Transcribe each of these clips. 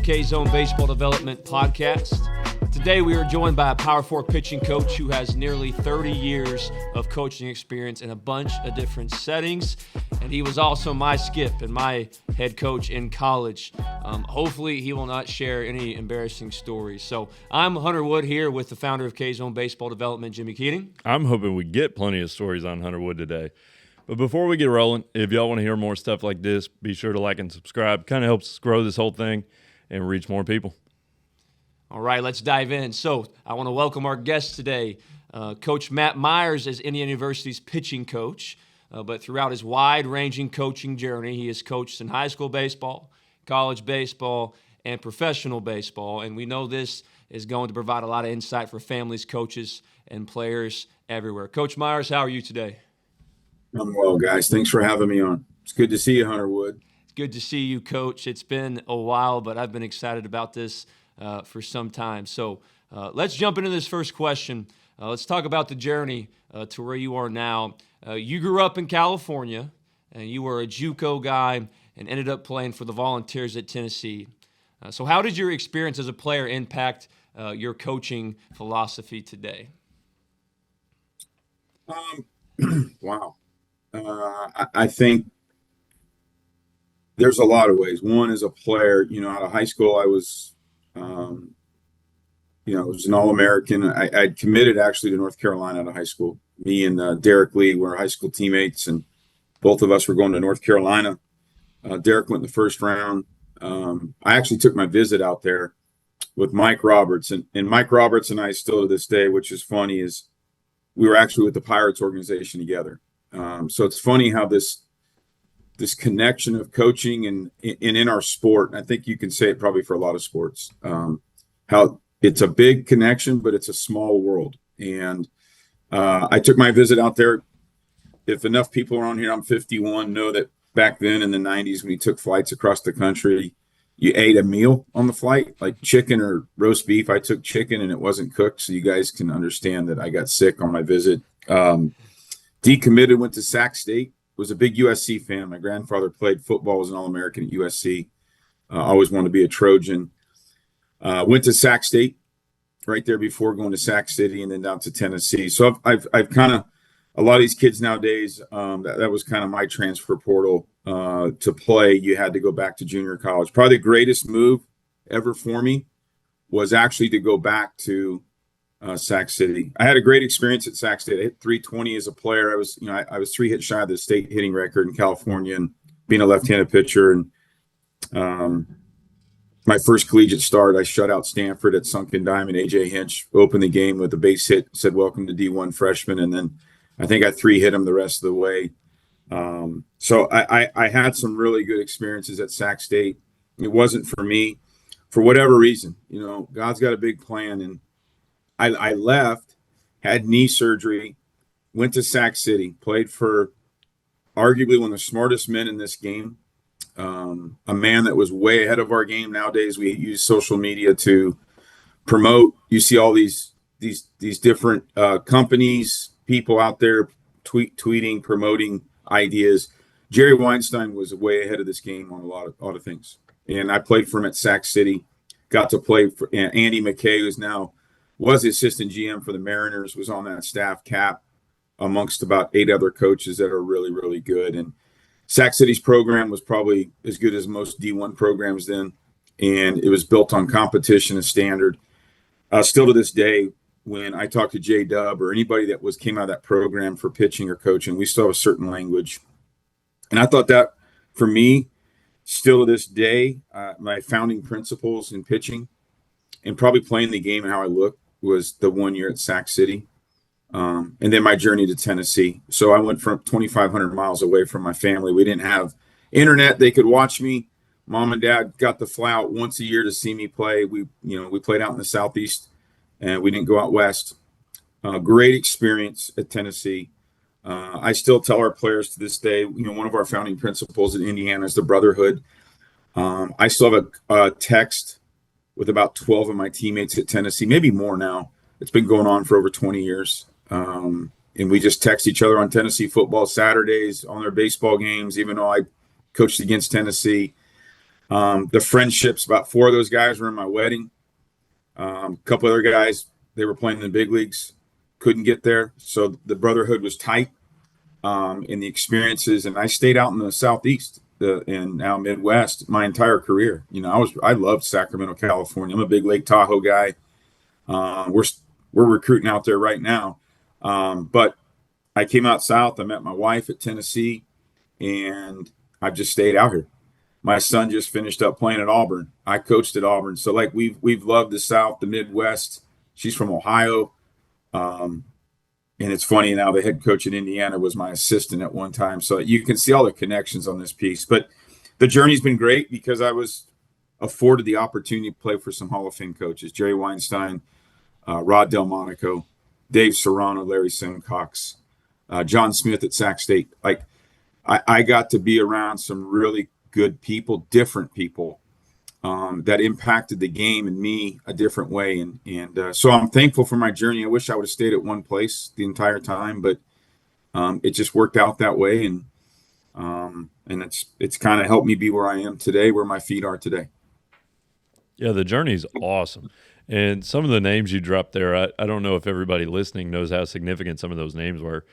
K-Zone Baseball Development Podcast. Today we are joined by a Power 4 pitching coach who has nearly 30 years of coaching experience in a bunch of different settings. And he was also my skip and my head coach in college. Hopefully he will not share any embarrassing stories. So I'm Hunter Wood here with the founder of K-Zone Baseball Development, Jimmy Keating. I'm hoping we get plenty of stories on Hunter Wood today. But before we get rolling, if y'all want to hear more stuff like this, be sure to like and subscribe. Kind of helps us grow this whole thing and reach more people. All right, let's dive in. So I want to welcome our guest today. Coach Matt Myers is Indiana University's pitching coach, but throughout his wide-ranging coaching journey, he has coached in high school baseball, college baseball, and professional baseball. And we know this is going to provide a lot of insight for families, coaches, and players everywhere. Coach Myers, how are you today? I'm well, guys. Thanks for having me on. It's good to see you, Hunter Wood. It's good to see you, Coach. It's been a while, but I've been excited about this for some time. So let's jump into this first question. Let's talk about the journey to where you are now. You grew up in California, and you were a JUCO guy and ended up playing for the Volunteers at Tennessee. So how did your experience as a player impact your coaching philosophy today? Wow. I think there's a lot of ways. One, as a player, out of high school, I was was an All-American. I'd committed actually to North Carolina out of high school. Me and Derek Lee were high school teammates, and both of us were going to North Carolina. Derek went in the first round. I actually took my visit out there with Mike Roberts, and Mike Roberts and I still to this day, which is funny, is we were actually with the Pirates organization together. So it's funny how this connection of coaching and in our sport, and I think you can say it probably for a lot of sports, how it's a big connection, but it's a small world. And I took my visit out there. If enough people around here, I'm 51, know that back then in the 90s when you took flights across the country, you ate a meal on the flight, like chicken or roast beef. I took chicken and it wasn't cooked, so you guys can understand that I got sick on my visit. Decommitted, went to Sac State. Was a big USC fan. My grandfather played football, was an All-American at USC. Always wanted to be a Trojan. Went to Sac State right there before going to Sac City and then down to Tennessee. So I've kind of, a lot of these kids nowadays, that was kind of my transfer portal to play. You had to go back to junior college. Probably the greatest move ever for me was actually to go back to Sac City. I had a great experience at Sac State. I hit 320 as a player. I was 3 hits shy of the state hitting record in California, and being a left-handed pitcher. And my first collegiate start, I shut out Stanford at Sunken Diamond. AJ Hinch opened the game with a base hit, said, "Welcome to D1 freshman." And then I think I 3-hit him the rest of the way. So I had some really good experiences at Sac State. It wasn't for me for whatever reason. God's got a big plan, and I left, had knee surgery, went to Sac City, played for arguably one of the smartest men in this game, a man that was way ahead of our game. Nowadays, we use social media to promote. You see all these different companies, people out there tweeting, promoting ideas. Jerry Weinstein was way ahead of this game on a lot of things. And I played for him at Sac City, got to play for Andy McKay, who's now was the assistant GM for the Mariners, was on that staff, Cap, amongst about 8 other coaches that are really, really good. And Sac City's program was probably as good as most D1 programs then, and it was built on competition and standard. Still to this day, when I talk to J-Dub or anybody that came out of that program for pitching or coaching, we still have a certain language. And I thought that, for me, still to this day, my founding principles in pitching and probably playing the game and how I look was the 1 year at Sac City. And then my journey to Tennessee. So I went from 2,500 miles away from my family. We didn't have internet. They could watch me. Mom and Dad got to fly out once a year to see me play. We played out in the Southeast, and we didn't go out west. Great experience at Tennessee. I still tell our players to this day, one of our founding principles in Indiana is the brotherhood. I still have a text with about 12 of my teammates at Tennessee, maybe more now. It's been going on for over 20 years. And we just text each other on Tennessee football Saturdays, on their baseball games, even though I coached against Tennessee. The friendships, about four of those guys were in my wedding. A couple other guys, they were playing in the big leagues, couldn't get there. So the brotherhood was tight in the experiences. And I stayed out in the Southeast and now Midwest my entire career. I loved Sacramento, California. I'm a big Lake Tahoe guy. We're recruiting out there right now. But I came out south. I met my wife at Tennessee, and I've just stayed out here. My son just finished up playing at Auburn. I coached at Auburn, so like we've loved the South, the Midwest. She's from Ohio, and it's funny now. The head coach at Indiana was my assistant at one time, so you can see all the connections on this piece. But the journey's been great because I was afforded the opportunity to play for some Hall of Fame coaches: Jerry Weinstein, Rod Delmonico, Dave Serrano, Larry Simcox, John Smith at Sac State. Like I got to be around some really good people, different people that impacted the game and me a different way. And so I'm thankful for my journey. I wish I would have stayed at one place the entire time, but it just worked out that way. And it's kind of helped me be where I am today, where my feet are today. Yeah, the journey's awesome. And some of the names you dropped there, I don't know if everybody listening knows how significant some of those names were.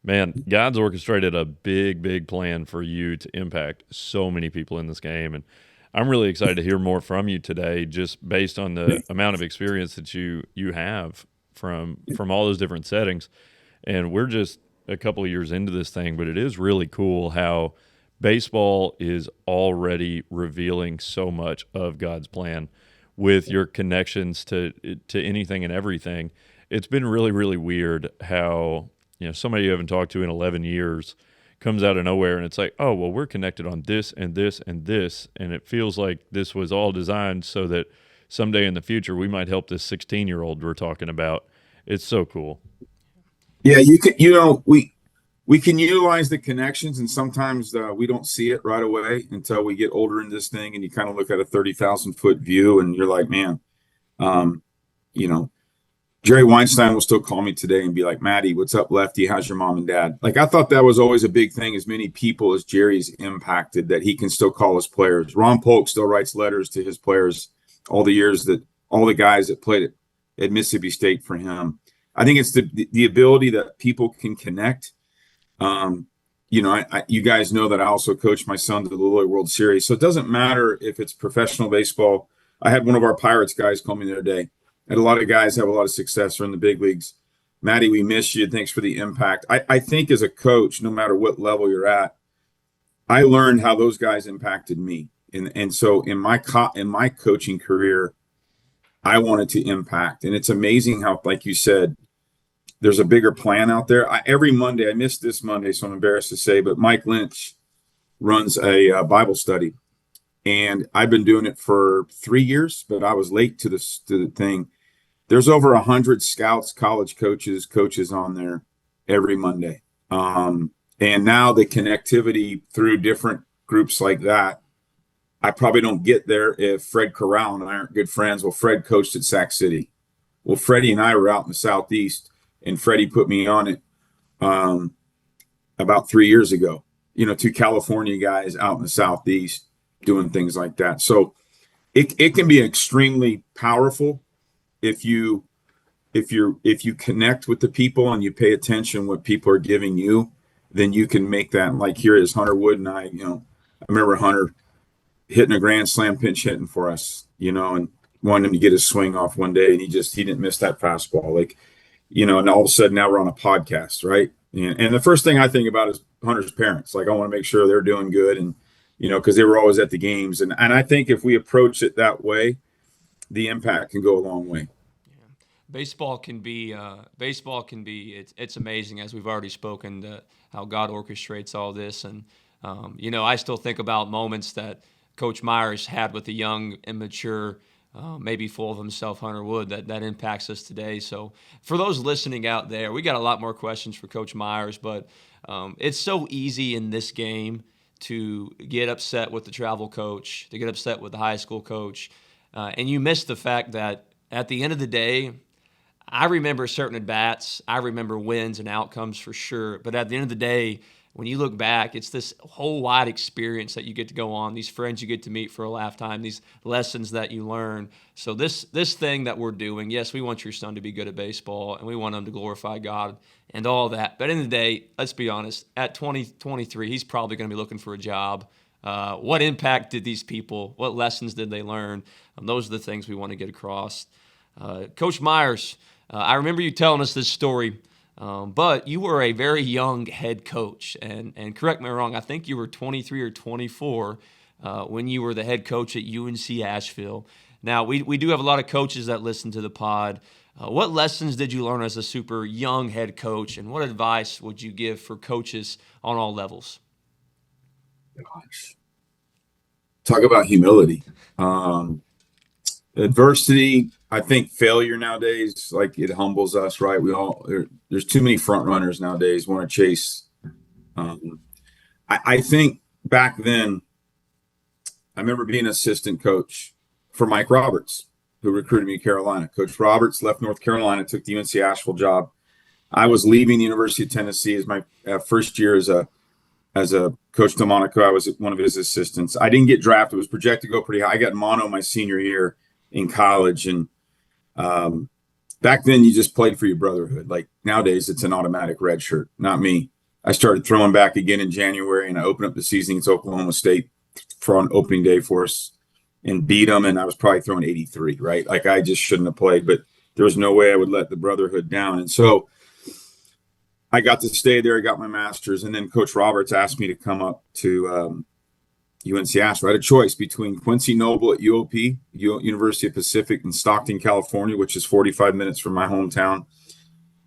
Man, God's orchestrated a big, big plan for you to impact so many people in this game. And I'm really excited to hear more from you today, just based on the amount of experience that you have from all those different settings. And we're just a couple of years into this thing, but it is really cool how baseball is already revealing so much of God's plan with your connections to anything and everything. It's been really, really weird how somebody you haven't talked to in 11 years comes out of nowhere and it's like, oh, well, we're connected on this and this and this. And it feels like this was all designed so that someday in the future we might help this 16-year-old we're talking about. It's so cool. Yeah, we can utilize the connections, and sometimes we don't see it right away until we get older in this thing, and you kind of look at a 30,000-foot view, and you're like, man, um, you know, Jerry Weinstein will still call me today and be like, Maddie, what's up, Lefty? How's your mom and dad? Like, I thought that was always a big thing, as many people as Jerry's impacted, that he can still call his players. Ron Polk still writes letters to his players all the guys that played at Mississippi State for him. I think it's the ability that people can connect. You guys know that I also coached my son to the Little World Series. So it doesn't matter if it's professional baseball. I had one of our Pirates guys call me the other day. And a lot of guys have a lot of success are in the big leagues. Maddie, we miss you. Thanks for the impact. I think as a coach, no matter what level you're at, I learned how those guys impacted me. And so in my coaching career, I wanted to impact. And it's amazing how, like you said, there's a bigger plan out there. Every Monday, I missed this Monday, so I'm embarrassed to say, but Mike Lynch runs a Bible study. And I've been doing it for 3 years, but I was late to the thing. There's over 100 scouts, college coaches on there every Monday. And now the connectivity through different groups like that, I probably don't get there if Fred Corral and I aren't good friends. Well, Fred coached at Sac City. Well, Freddie and I were out in the Southeast, and Freddie put me on it about 3 years ago. Two California guys out in the Southeast doing things like that. So it can be extremely powerful if you connect with the people and you pay attention what people are giving you, then you can make that. Like here is Hunter Wood and I remember Hunter hitting a grand slam pinch hitting for us, and wanted him to get his swing off one day, and he didn't miss that fastball. And all of a sudden now we're on a podcast, right? And the first thing I think about is Hunter's parents. Like, I want to make sure they're doing good, and because they were always at the games. And I think if we approach it that way, the impact can go a long way. Baseball can be it's amazing, as we've already spoken, how God orchestrates all this. And I still think about moments that Coach Myers had with a young, immature, maybe full of himself Hunter Wood that impacts us today. So for those listening out there, we got a lot more questions for Coach Myers, but it's so easy in this game to get upset with the travel coach, to get upset with the high school coach, and you miss the fact that at the end of the day, I remember certain at-bats, I remember wins and outcomes for sure, but at the end of the day, when you look back, it's this whole wide experience that you get to go on, these friends you get to meet for a lifetime, these lessons that you learn. So this thing that we're doing, yes, we want your son to be good at baseball, and we want him to glorify God and all that. But at the end of the day, let's be honest, at 23, he's probably going to be looking for a job. What impact did these people, what lessons did they learn? Those are the things we want to get across. Coach Myers, I remember you telling us this story, but you were a very young head coach. And correct me if I'm wrong, I think you were 23 or 24 when you were the head coach at UNC Asheville. Now, we do have a lot of coaches that listen to the pod. What lessons did you learn as a super young head coach, and what advice would you give for coaches on all levels? Gosh. Talk about humility. Adversity, I think failure nowadays, like it humbles us, right? There's too many front runners nowadays want to chase. I think back then, I remember being an assistant coach for Mike Roberts, who recruited me to Carolina. Coach Roberts left North Carolina, took the UNC Asheville job. I was leaving the University of Tennessee as my first year as a Coach Delmonico. I was one of his assistants. I didn't get drafted. It was projected to go pretty high. I got mono my senior year in college. And back then, you just played for your brotherhood. Like nowadays, it's an automatic red shirt. Not me. I started throwing back again in January, and I opened up the season against Oklahoma State for on opening day for us and beat them. And I was probably throwing 83, right? Like I just shouldn't have played, but there was no way I would let the brotherhood down. And so I got to stay there. I got my master's, and then Coach Roberts asked me to come up to UNC Asheville. I had a choice between Quincy Noble at UOP, University of Pacific, in Stockton, California, which is 45 minutes from my hometown.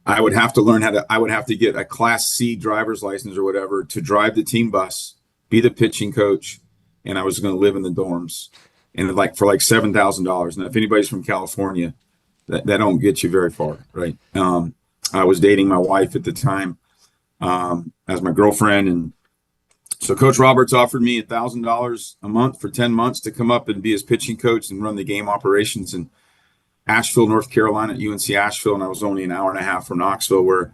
I would have to get a Class C driver's license or whatever to drive the team bus, be the pitching coach, and I was going to live in the dorms, and for $7,000. Now, if anybody's from California, that don't get you very far, right? I was dating my wife at the time as my girlfriend. And so Coach Roberts offered me $1,000 a month for 10 months to come up and be his pitching coach and run the game operations in Asheville, North Carolina, at UNC Asheville. And I was only an hour and a half from Knoxville, where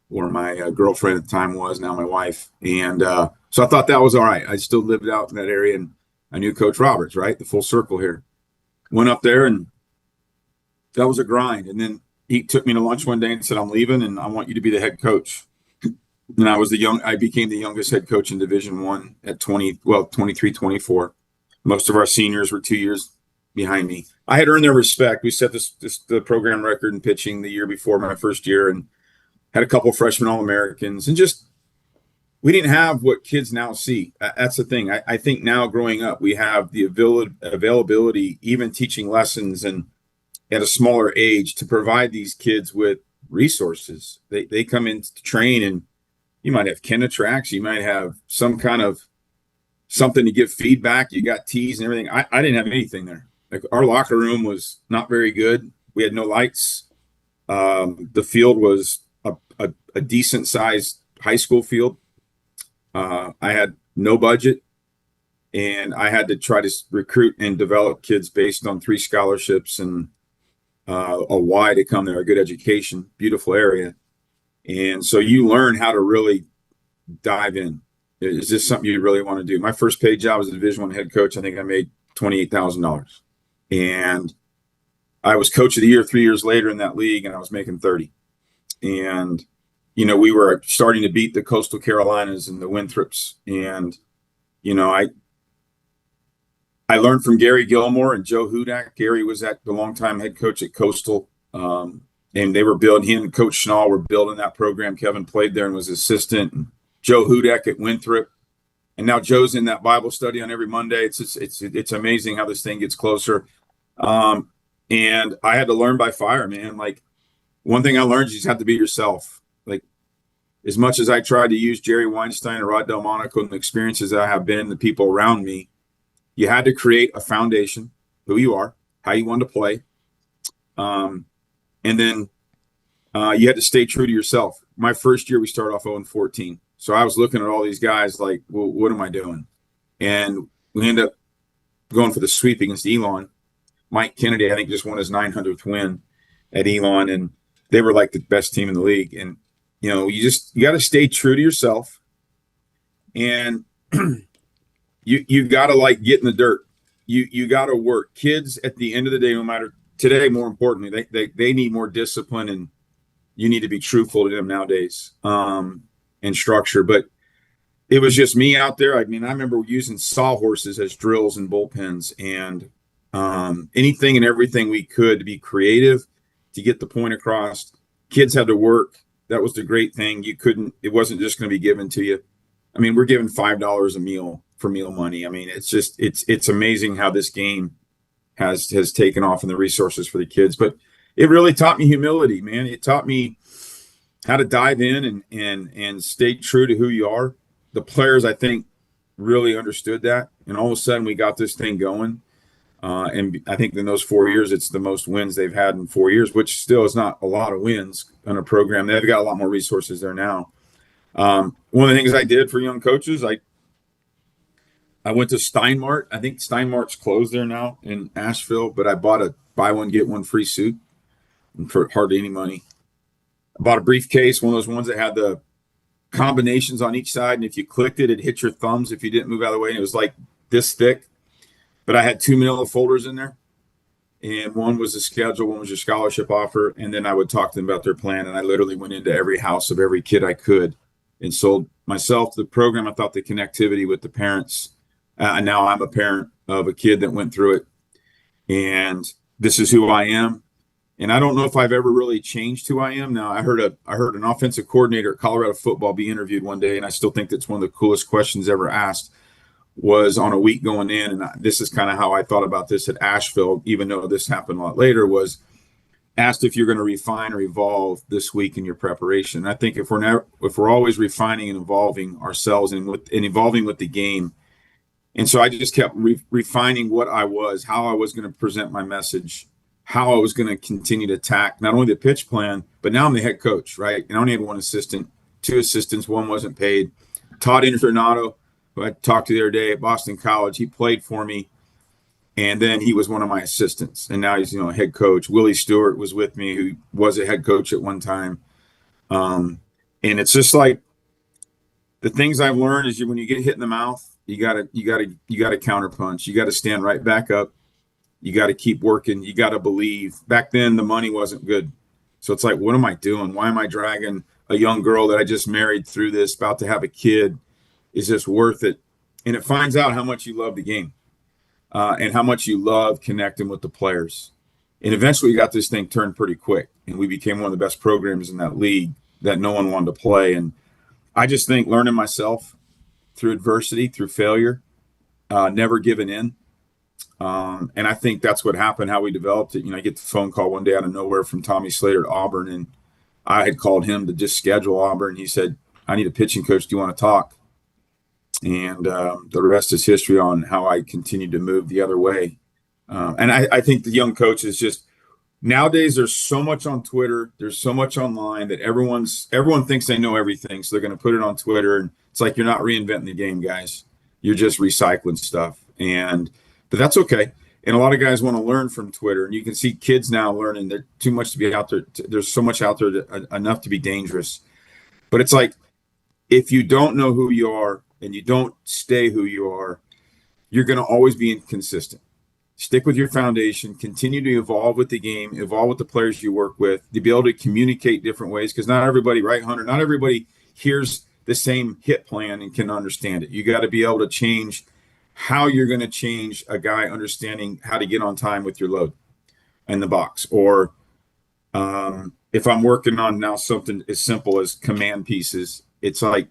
my girlfriend at the time was, now my wife. And so I thought that was all right. I still lived out in that area, and I knew Coach Roberts, right? The full circle here. Went up there, and that was a grind. And then he took me to lunch one day and said, "I'm leaving, and I want you to be the head coach." And I became the youngest head coach in Division I at 23, 24. Most of our seniors were 2 years behind me. I had earned their respect. We set the program record in pitching the year before my first year, and had a couple of freshman All-Americans, and just we didn't have what kids now see. That's the thing. I think now growing up, we have the availability, even teaching lessons and at a smaller age, to provide these kids with resources. They come in to train, and you might have Kenetracks, you might have some kind of something to give feedback. You got tees and everything. I didn't have anything there. Like our locker room was not very good. We had no lights. The field was a decent sized high school field. I had no budget, and I had to try to recruit and develop kids based on 3 scholarships and a why to come there, a good education, beautiful area. And so you learn how to really dive in. Is this something you really want to do? My first paid job as a Division I head coach, I think I made $28,000. And I was coach of the year 3 years later in that league, and I was making 30. And, we were starting to beat the Coastal Carolinas and the Winthrops. And, I learned from Gary Gilmore and Joe Hudak. Gary was the longtime head coach at Coastal. And they were building, him and Coach Schnall were building that program. Kevin played there and was assistant. And Joe Hudak at Winthrop. And now Joe's in that Bible study on every Monday. It's amazing how this thing gets closer. And I had to learn by fire, man. Like, one thing I learned is you just have to be yourself. Like, as much as I tried to use Jerry Weinstein and Rod Delmonico and the experiences that I have been, the people around me, you had to create a foundation, who you are, how you want to play. And then you had to stay true to yourself. My first year, we started off 0-14. So I was looking at all these guys like, well, what am I doing? And we ended up going for the sweep against Elon. Mike Kennedy, I think, just won his 900th win at Elon, and they were like the best team in the league. And, you got to stay true to yourself. And you got to like get in the dirt. You got to work. Kids at the end of the day, no matter today, more importantly, they need more discipline, and you need to be truthful to them nowadays, and structure. But it was just me out there. I mean, I remember using sawhorses as drills and bullpens, and anything and everything we could to be creative, to get the point across. Kids had to work. That was the great thing. It wasn't just going to be given to you. I mean, we're giving $5 a meal for meal money. I mean, it's amazing how this game has taken off and the resources for the kids. But it really taught me humility, man. It taught me how to dive in and stay true to who you are. The players, I think, really understood that, and all of a sudden we got this thing going. And I think in those 4 years, it's the most wins they've had in 4 years, which still is not a lot of wins on a program. They've got a lot more resources there now. One of the things I did for young coaches, I went to Steinmart. I think Steinmart's closed there now in Asheville, but I bought a buy one, get one free suit for hardly any money. I bought a briefcase, one of those ones that had the combinations on each side, and if you clicked it, it hit your thumbs if you didn't move out of the way, and it was like this thick. But I had 2 manila folders in there, and one was the schedule, one was your scholarship offer, and then I would talk to them about their plan, and I literally went into every house of every kid I could and sold myself the program. I thought the connectivity with the parents, and now I'm a parent of a kid that went through it, and this is who I am. And I don't know if I've ever really changed who I am. Now, I heard an offensive coordinator at Colorado football be interviewed one day, and I still think that's one of the coolest questions ever asked, was on a week going in. And this is kind of how I thought about this at Asheville, even though this happened a lot later, was asked if you're going to refine or evolve this week in your preparation. And I think if we're always refining and evolving ourselves and evolving with the game. And so I just kept refining what I was, how I was going to present my message, how I was going to continue to attack not only the pitch plan, but now I'm the head coach, right? And I only had one assistant, 2 assistants, one wasn't paid. Todd Internato, who I talked to the other day at Boston College, he played for me, and then he was one of my assistants, and now he's a head coach. Willie Stewart was with me, who was a head coach at one time, and it's just like the things I've learned is when you get hit in the mouth, you gotta counterpunch. You gotta stand right back up. You got to keep working. You got to believe. Back then, the money wasn't good. So it's like, what am I doing? Why am I dragging a young girl that I just married through this, about to have a kid? Is this worth it? And it finds out how much you love the game, and how much you love connecting with the players. And eventually we got this thing turned pretty quick, and we became one of the best programs in that league that no one wanted to play. And I just think learning myself through adversity, through failure, never giving in. And I think that's what happened, how we developed it. I get the phone call one day out of nowhere from Tommy Slater at Auburn, and I had called him to just schedule Auburn. He said, I need a pitching coach. Do you want to talk? And the rest is history on how I continued to move the other way. And I think the young coaches just, nowadays there's so much on Twitter, there's so much online that everyone thinks they know everything. So they're going to put it on Twitter, and it's like, you're not reinventing the game, guys. You're just recycling stuff. But that's okay. And a lot of guys want to learn from Twitter, and you can see kids now learning. They're too much to be out there. There's so much out there, enough to be dangerous. But it's like, if you don't know who you are and you don't stay who you are, you're going to always be inconsistent. Stick with your foundation, continue to evolve with the game, evolve with the players you work with, to be able to communicate different ways. Because not everybody, right, Hunter? Not everybody hears the same hit plan and can understand it. You got to be able to change how you're going to change a guy understanding how to get on time with your load in the box. Or if I'm working on now something as simple as command pieces, it's like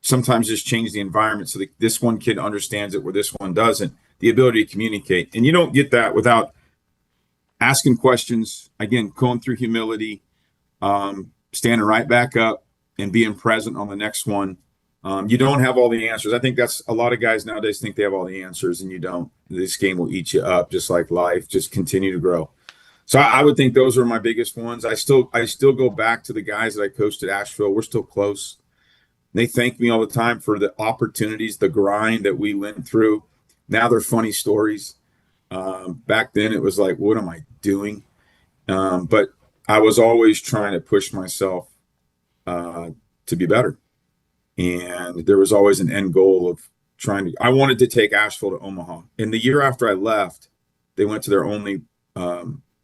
sometimes just change the environment so that this one kid understands it where this one doesn't. The ability to communicate. And you don't get that without asking questions, again, going through humility, standing right back up and being present on the next one. You don't have all the answers. I think that's a lot of guys nowadays think they have all the answers, and you don't. This game will eat you up, just like life. Just continue to grow. So I would think those are my biggest ones. I still go back to the guys that I coached at Asheville. We're still close. They thank me all the time for the opportunities, the grind that we went through. Now they're funny stories. Back then it was like, what am I doing? But I was always trying to push myself to be better. And there was always an end goal of I wanted to take Asheville to Omaha. And the year after I left, they went to their only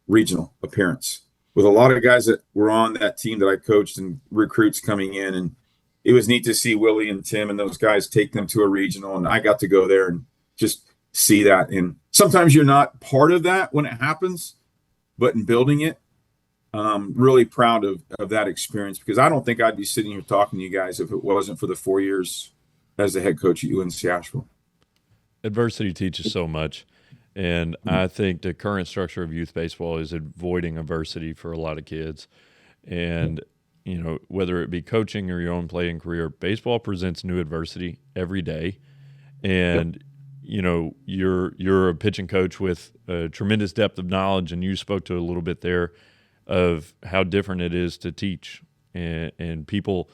regional appearance with a lot of guys that were on that team that I coached and recruits coming in. And it was neat to see Willie and Tim and those guys take them to a regional. And I got to go there and just see that. And sometimes you're not part of that when it happens, but in building it, really proud of that experience, because I don't think I'd be sitting here talking to you guys if it wasn't for the 4 years as the head coach at UNC Asheville. Adversity teaches so much. And I think the current structure of youth baseball is avoiding adversity for a lot of kids. And, you know, whether it be coaching or your own playing career, baseball presents new adversity every day. And, you know, you're a pitching coach with a tremendous depth of knowledge, and you spoke to a little bit there of how different it is to teach. And people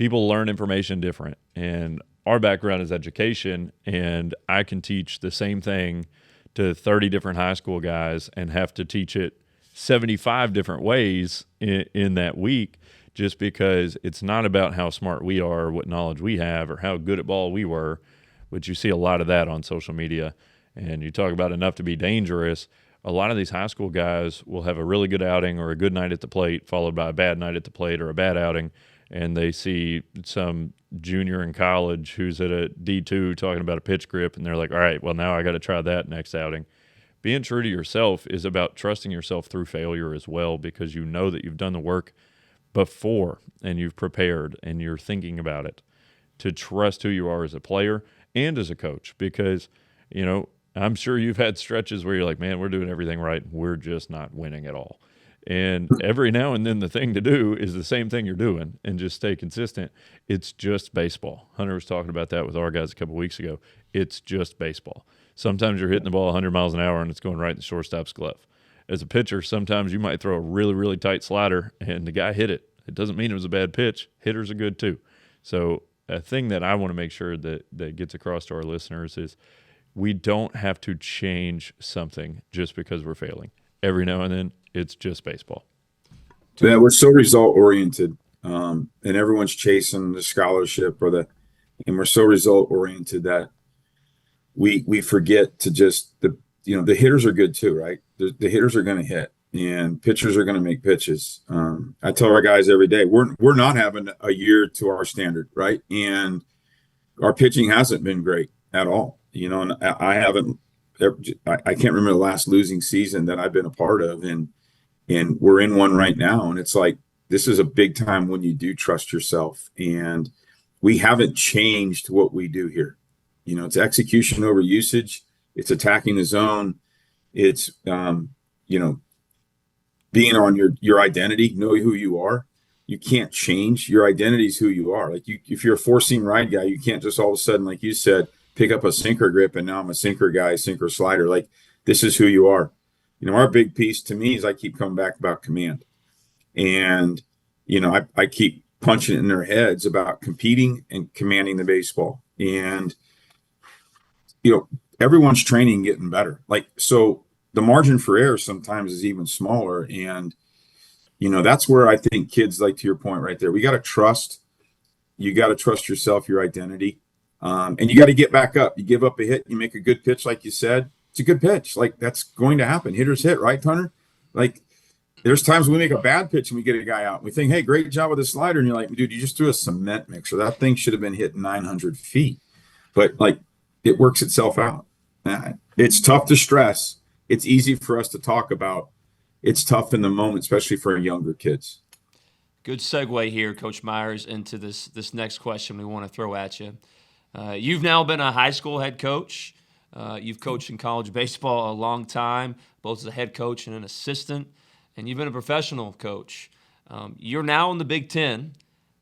learn information different. And our background is education, and I can teach the same thing to 30 different high school guys and have to teach it 75 different ways in that week, just because it's not about how smart we are or what knowledge we have or how good at ball we were, but you see a lot of that on social media. And you talk about enough to be dangerous. A lot of these high school guys will have a really good outing or a good night at the plate followed by a bad night at the plate or a bad outing, and they see some junior in college who's at a D2 talking about a pitch grip, and they're like, all right, well, now I got to try that next outing. Being true to yourself is about trusting yourself through failure as well, because you know that you've done the work before and you've prepared and you're thinking about it, to trust who you are as a player and as a coach. Because, you know, I'm sure you've had stretches where you're like, man, we're doing everything right, we're just not winning at all. And every now and then the thing to do is the same thing you're doing and just stay consistent. It's just baseball. Hunter was talking about that with our guys a couple weeks ago. It's just baseball. Sometimes you're hitting the ball 100 miles an hour and it's going right in the shortstop's glove. As a pitcher, sometimes you might throw a really, really tight slider and the guy hit it. It doesn't mean it was a bad pitch. Hitters are good too. So a thing that I want to make sure that gets across to our listeners is we don't have to change something just because we're failing. Every now and then, it's just baseball. Yeah, we're so result oriented, and everyone's chasing the scholarship and we're so result oriented that we forget to just the hitters are good too, right? The hitters are going to hit, and pitchers are going to make pitches. I tell our guys every day, we're not having a year to our standard, right? And our pitching hasn't been great at all, you know. And I can't remember the last losing season that I've been a part of, and we're in one right now. And it's like, this is a big time when you do trust yourself. And we haven't changed what we do here. You know, it's execution over usage. It's attacking the zone. It's, being on your identity, know who you are. You can't change. Your identity is who you are. Like if you're a 4-seam ride guy, you can't just all of a sudden, like you said, pick up a sinker grip and now I'm a sinker guy, sinker slider. Like, this is who you are. You know, our big piece to me is I keep coming back about command. And, you know, I keep punching it in their heads about competing and commanding the baseball. And, you know, everyone's training getting better. Like, so the margin for error sometimes is even smaller. And, you know, that's where I think kids, like to your point right there, you got to trust yourself, your identity. And you got to get back up. You give up a hit, you make a good pitch, like you said, it's a good pitch. Like, that's going to happen. Hitters hit, right, Hunter? Like, there's times we make a bad pitch and we get a guy out. We think, hey, great job with the slider. And you're like, dude, you just threw a cement mixer. That thing should have been hit 900 feet. But, like, it works itself out. It's tough to stress. It's easy for us to talk about. It's tough in the moment, especially for younger kids. Good segue here, Coach Myers, into this next question we want to throw at you. You've now been a high school head coach. You've coached in college baseball a long time, both as a head coach and an assistant, and you've been a professional coach. You're now in the Big Ten.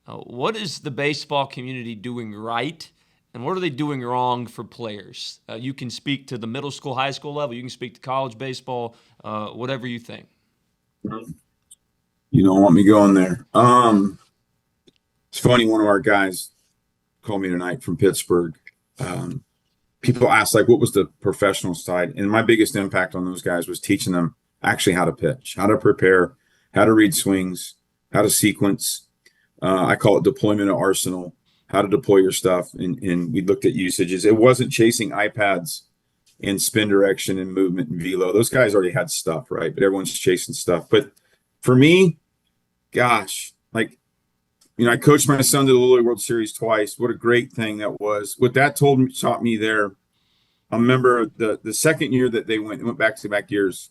What is the baseball community doing right, and what are they doing wrong for players? You can speak to the middle school, high school level. You can speak to college baseball, whatever you think. You don't want me going there. It's funny, one of our guys called me tonight from Pittsburgh. People ask, like, what was the professional side? And my biggest impact on those guys was teaching them actually how to pitch, how to prepare, how to read swings, how to sequence. I call it deployment of arsenal, how to deploy your stuff, and we looked at usages. It wasn't chasing iPads and spin direction and movement and velo. Those guys already had stuff, right? But everyone's chasing stuff. But for me, gosh, like, I coached my son to the Little League World Series twice. What a great thing that was. What that taught me there. I remember the second year that they went back-to-back years,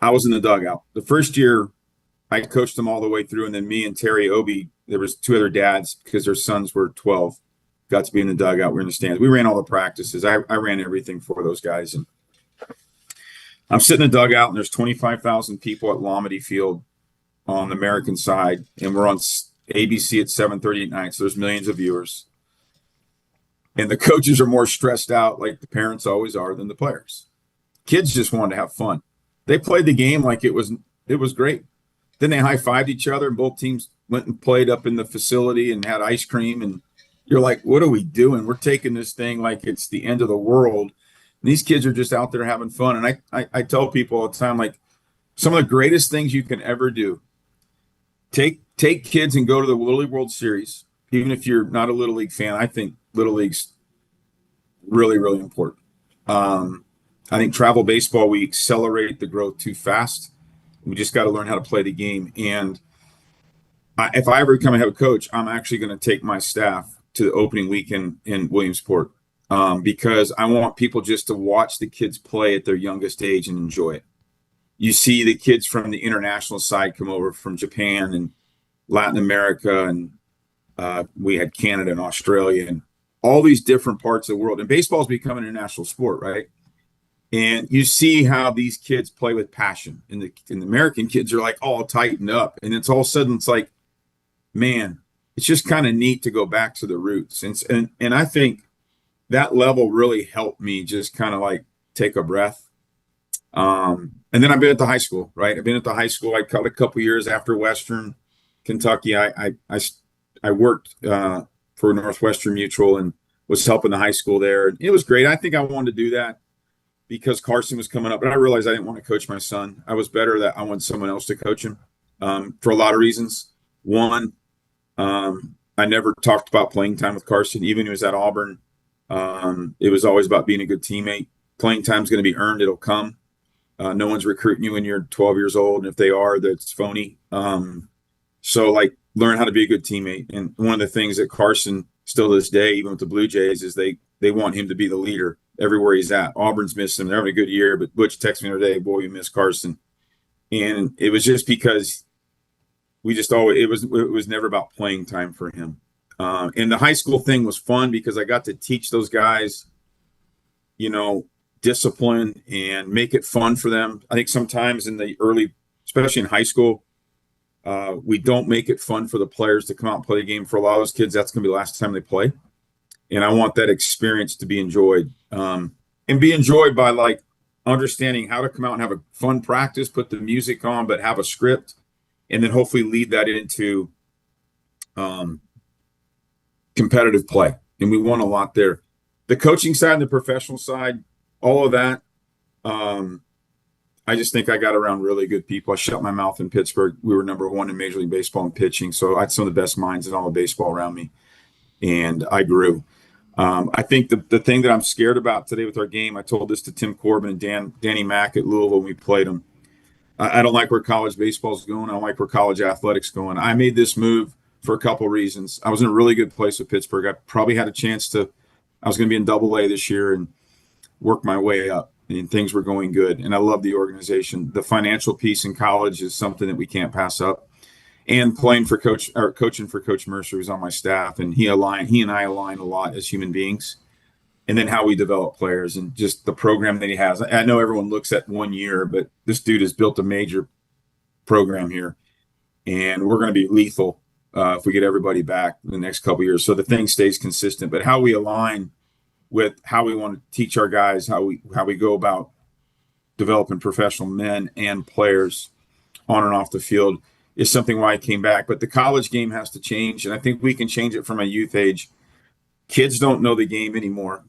I was in the dugout. The first year, I coached them all the way through, and then me and Terry Obi, there was two other dads because their sons were 12, got to be in the dugout. We were in the stands. We ran all the practices. I ran everything for those guys. And I'm sitting in the dugout, and there's 25,000 people at Lomity Field on the American side, and we're on ABC at 7:30 at night, so there's millions of viewers. And the coaches are more stressed out, like the parents always are, than the players. Kids just wanted to have fun. They played the game like it was great. Then they high-fived each other, and both teams went and played up in the facility and had ice cream. And you're like, what are we doing? We're taking this thing like it's the end of the world. And these kids are just out there having fun. And I tell people all the time, like, some of the greatest things you can ever do, take kids and go to the Little League World Series. Even if you're not a Little League fan, I think Little League's really, really important. I think travel baseball, we accelerate the growth too fast. We just got to learn how to play the game. And if I ever become a head coach, I'm actually going to take my staff to the opening weekend in Williamsport, because I want people just to watch the kids play at their youngest age and enjoy it. You see the kids from the international side come over from Japan and Latin America, and we had Canada and Australia and all these different parts of the world. And baseball's become an international sport, right? And you see how these kids play with passion. And the American kids are like all tightened up. And it's all of a sudden, it's like, man, it's just kind of neat to go back to the roots. And I think that level really helped me just kind of like take a breath. And then I've been at the high school, right? I've been at the high school. I cut a couple years after Western Kentucky. I worked for Northwestern Mutual and was helping the high school there. And it was great. I think I wanted to do that because Carson was coming up, but I realized I didn't want to coach my son. I was better that I wanted someone else to coach him, for a lot of reasons. One, I never talked about playing time with Carson, even when he was at Auburn. It was always about being a good teammate. Playing time is going to be earned. It'll come. No one's recruiting you when you're 12 years old. And if they are, that's phony. So like, learn how to be a good teammate. And one of the things that Carson still to this day, even with the Blue Jays, is they want him to be the leader everywhere he's at. Auburn's missed him. They're having a good year, but Butch texted me the other day, boy, you miss Carson. And it was just because we just always, it was never about playing time for him. And the high school thing was fun because I got to teach those guys, discipline and make it fun for them. I think sometimes in the early, especially in high school, we don't make it fun for the players to come out and play the game. For a lot of those kids, that's going to be the last time they play. And I want that experience to be enjoyed, and be enjoyed by like understanding how to come out and have a fun practice, put the music on, but have a script, and then hopefully lead that into competitive play. And we won a lot there. The coaching side and the professional side, all of that, I just think I got around really good people. I shut my mouth in Pittsburgh. We were number one in Major League Baseball in pitching. So I had some of the best minds in all of baseball around me. And I grew. I think the thing that I'm scared about today with our game, I told this to Tim Corbin and Danny Mack at Louisville when we played them. I don't like where college baseball is going. I don't like where college athletics going. I made this move for a couple reasons. I was in a really good place with Pittsburgh. I probably had a chance I was going to be in Double-A this year and work my way up. And things were going good. And I love the organization. The financial piece in college is something that we can't pass up. And coaching for Coach Mercer, who's on my staff, and he and I align a lot as human beings. And then how we develop players and just the program that he has. I know everyone looks at 1 year, but this dude has built a major program here. And we're going to be lethal if we get everybody back in the next couple of years. So the thing stays consistent. But how we align with how we want to teach our guys, how we go about developing professional men and players on and off the field is something why I came back. But the college game has to change, and I think we can change it from a youth age. Kids don't know the game anymore.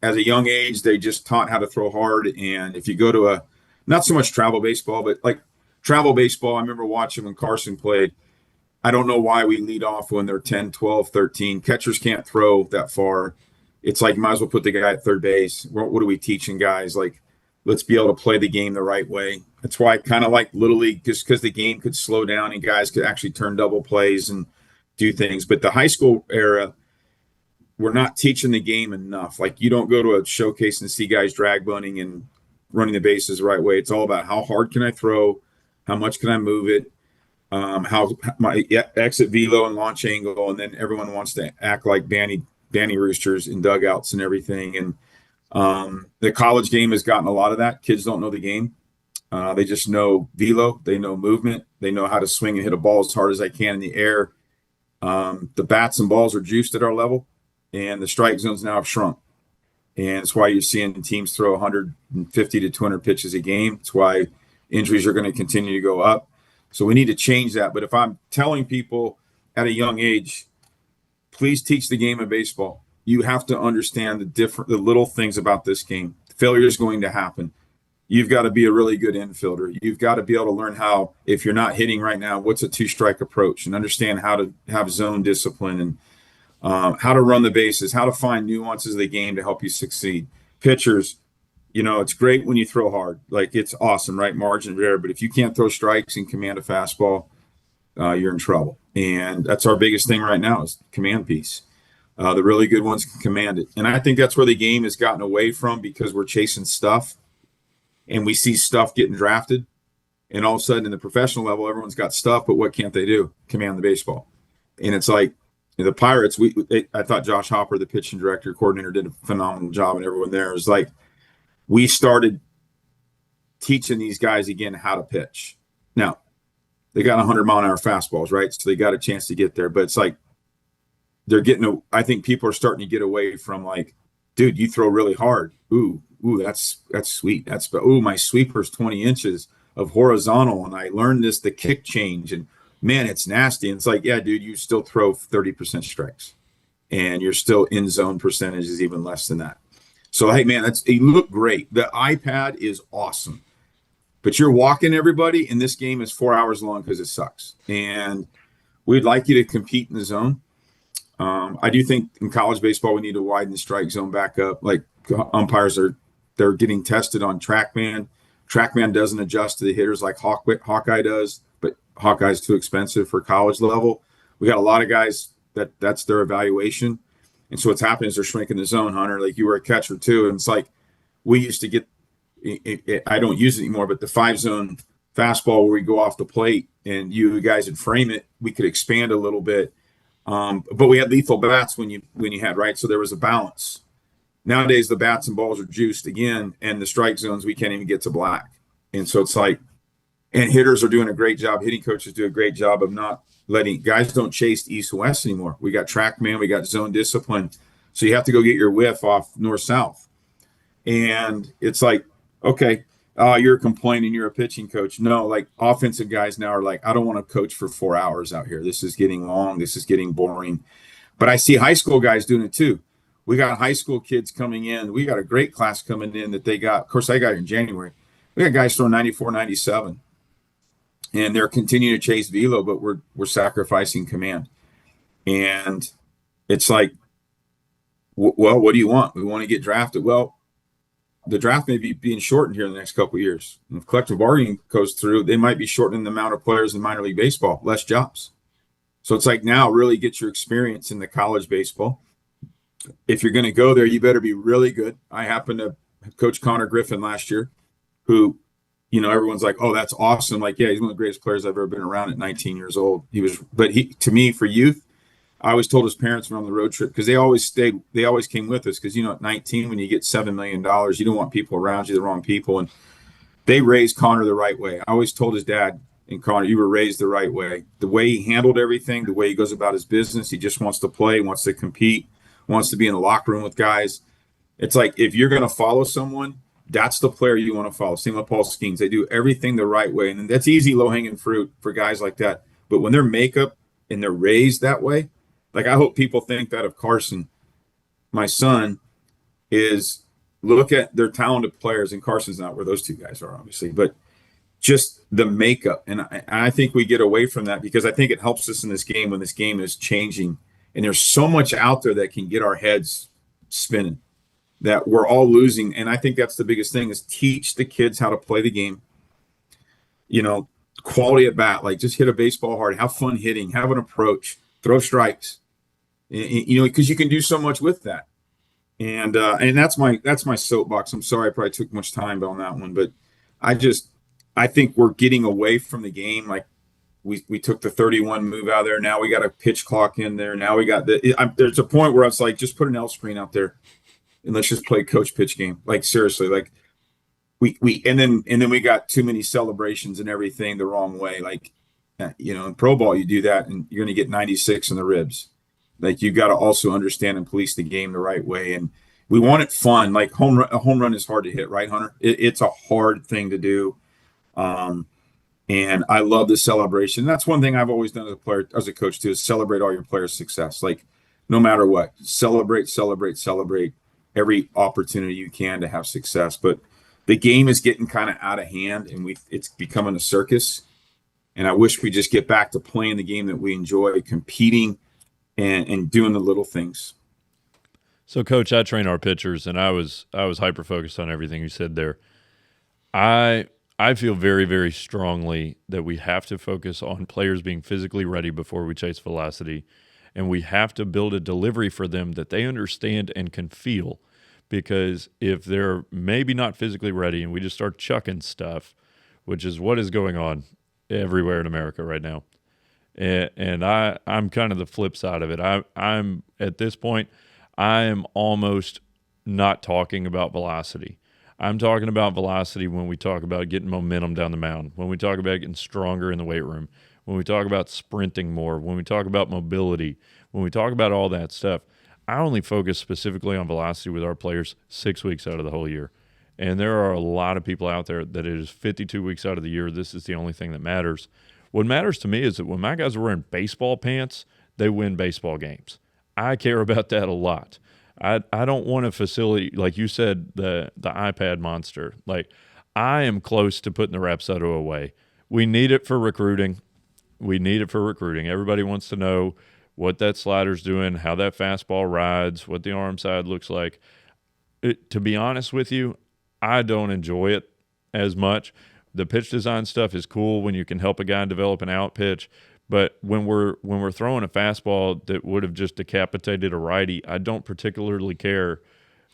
As a young age, they just taught how to throw hard. And if you go to not so much travel baseball, but like travel baseball, I remember watching when Carson played. I don't know why we lead off when they're 10, 12, 13. Catchers can't throw that far. It's like, might as well put the guy at third base. What are we teaching guys? Like, let's be able to play the game the right way. That's why I kind of like Little League, just because the game could slow down and guys could actually turn double plays and do things. But the high school era, we're not teaching the game enough. Like, you don't go to a showcase and see guys drag bunting and running the bases the right way. It's all about how hard can I throw, how much can I move it, how my exit velo and launch angle, and then everyone wants to act like Banny Roosters in dugouts and everything. And the college game has gotten a lot of that. Kids don't know the game. They just know velo. They know movement. They know how to swing and hit a ball as hard as I can in the air. The bats and balls are juiced at our level, and the strike zones now have shrunk. And it's why you're seeing teams throw 150 to 200 pitches a game. It's why injuries are going to continue to go up. So we need to change that. But if I'm telling people at a young age, please teach the game of baseball, you have to understand the little things about this game. Failure is going to happen. You've got to be a really good infielder. You've got to be able to learn how, if you're not hitting right now, what's a two-strike approach, and understand how to have zone discipline, and how to run the bases, how to find nuances of the game to help you succeed. Pitchers, it's great when you throw hard. Like, it's awesome, right? Margin of error. But if you can't throw strikes and command a fastball, you're in trouble. And that's our biggest thing right now is command piece. The really good ones can command it. And I think that's where the game has gotten away from, because we're chasing stuff and we see stuff getting drafted. And all of a sudden in the professional level, everyone's got stuff, but what can't they do? Command the baseball. And it's like, the Pirates, I thought Josh Hopper, the pitching director, coordinator, did a phenomenal job, and everyone there is like, we started teaching these guys again how to pitch. Now, they got 100-mile-an-hour fastballs, right? So they got a chance to get there. But it's like, I think people are starting to get away from, like, dude, you throw really hard. Ooh, that's sweet. My sweeper's 20 inches of horizontal, and I learned the kick change, and man, it's nasty. And it's like, yeah, dude, you still throw 30% strikes, and you're still in zone percentage is even less than that. So, hey, man, you look great. The iPad is awesome, but you're walking everybody, and this game is 4 hours long because it sucks. And we'd like you to compete in the zone. I do think in college baseball we need to widen the strike zone back up. Like, umpires they're getting tested on TrackMan. TrackMan doesn't adjust to the hitters like Hawkeye does, but Hawkeye's too expensive for college level. We got a lot of guys that's their evaluation. And so what's happening is they're shrinking the zone, Hunter. Like, you were a catcher too. And it's like, we used to get, I don't use it anymore, but the 5-zone fastball where we go off the plate and you guys would frame it, we could expand a little bit. But we had lethal bats when you had, right? So there was a balance. Nowadays, the bats and balls are juiced again, and the strike zones, we can't even get to black. And so it's like, and hitters are doing a great job. Hitting coaches do a great job of not letting guys don't chase east and west anymore. We got TrackMan, we got zone discipline. So you have to go get your whiff off north-south. And it's like, okay, you're complaining you're a pitching coach. No, like, offensive guys now are like, I don't want to coach for 4 hours out here. This is getting long. This is getting boring. But I see high school guys doing it too. We got high school kids coming in. We got a great class coming in that they got. Of course, I got it in January. We got guys throwing 94, 97. And they're continuing to chase velo, but we're sacrificing command. And it's like, well, what do you want? We want to get drafted. Well, the draft may be being shortened here in the next couple of years. And if collective bargaining goes through, they might be shortening the amount of players in minor league baseball, less jobs. So it's like, now really get your experience in the college baseball. If you're going to go there, you better be really good. I happened to coach Connor Griffin last year, who, everyone's like, oh, that's awesome. Like, yeah, he's one of the greatest players I've ever been around at 19 years old. To me, for youth, I always told his parents when on the road trip, because they always came with us. Because, at 19, when you get $7 million, you don't want people around you, the wrong people. And they raised Connor the right way. I always told his dad, and Connor, you were raised the right way. The way he handled everything, the way he goes about his business, he just wants to play, wants to compete, wants to be in the locker room with guys. It's like, if you're going to follow someone, that's the player you want to follow. Same with Paul Skeens. They do everything the right way. And that's easy, low-hanging fruit for guys like that. But when they're makeup and they're raised that way, like, I hope people think that of Carson, my son, is look at their talented players, and Carson's not where those two guys are, obviously. But just the makeup. And I think we get away from that because I think it helps us in this game when this game is changing. And there's so much out there that can get our heads spinning that we're all losing. And I think that's the biggest thing is teach the kids how to play the game. Quality at bat, like just hit a baseball hard, have fun hitting, have an approach, throw strikes, because you can do so much with that. And that's my soapbox. I'm sorry I probably took much time on that one, but I think we're getting away from the game. Like we took the 31 move out of there. Now we got a pitch clock in there. Now we got there's a point where I was like, just put an L screen out there and let's just play coach pitch game. Like seriously, like and then we got too many celebrations and everything the wrong way. Like, in pro ball, you do that and you're going to get 96 in the ribs. Like you got to also understand and police the game the right way. And we want it fun. Like a home run is hard to hit, right, Hunter? It's a hard thing to do. And I love the celebration. That's one thing I've always done as a player, as a coach too, is celebrate all your players' success. Like no matter what, celebrate every opportunity you can to have success. But the game is getting kind of out of hand and it's becoming a circus. And I wish we just get back to playing the game that we enjoy, competing and doing the little things. So, Coach, I train our pitchers, and I was hyper focused on everything you said there. I feel very, very strongly that we have to focus on players being physically ready before we chase velocity, and we have to build a delivery for them that they understand and can feel. Because if they're maybe not physically ready and we just start chucking stuff, which is what is going on everywhere in America right now, and I'm kind of the flip side of it. I'm at this point, I am almost not talking about velocity. I'm talking about velocity when we talk about getting momentum down the mound, when we talk about getting stronger in the weight room, when we talk about sprinting more, when we talk about mobility, when we talk about all that stuff. I only focus specifically on velocity with our players 6 weeks out of the whole year. And there are a lot of people out there that it is 52 weeks out of the year. This is the only thing that matters. What matters to me is that when my guys are wearing baseball pants, they win baseball games. I care about that a lot. I don't want a facility, like you said, the iPad monster. Like, I am close to putting the Rapsodo away. We need it for recruiting. Everybody wants to know what that slider's doing, how that fastball rides, what the arm side looks like. To be honest with you, I don't enjoy it as much. The pitch design stuff is cool when you can help a guy develop an out pitch, but when we're throwing a fastball that would have just decapitated a righty, I don't particularly care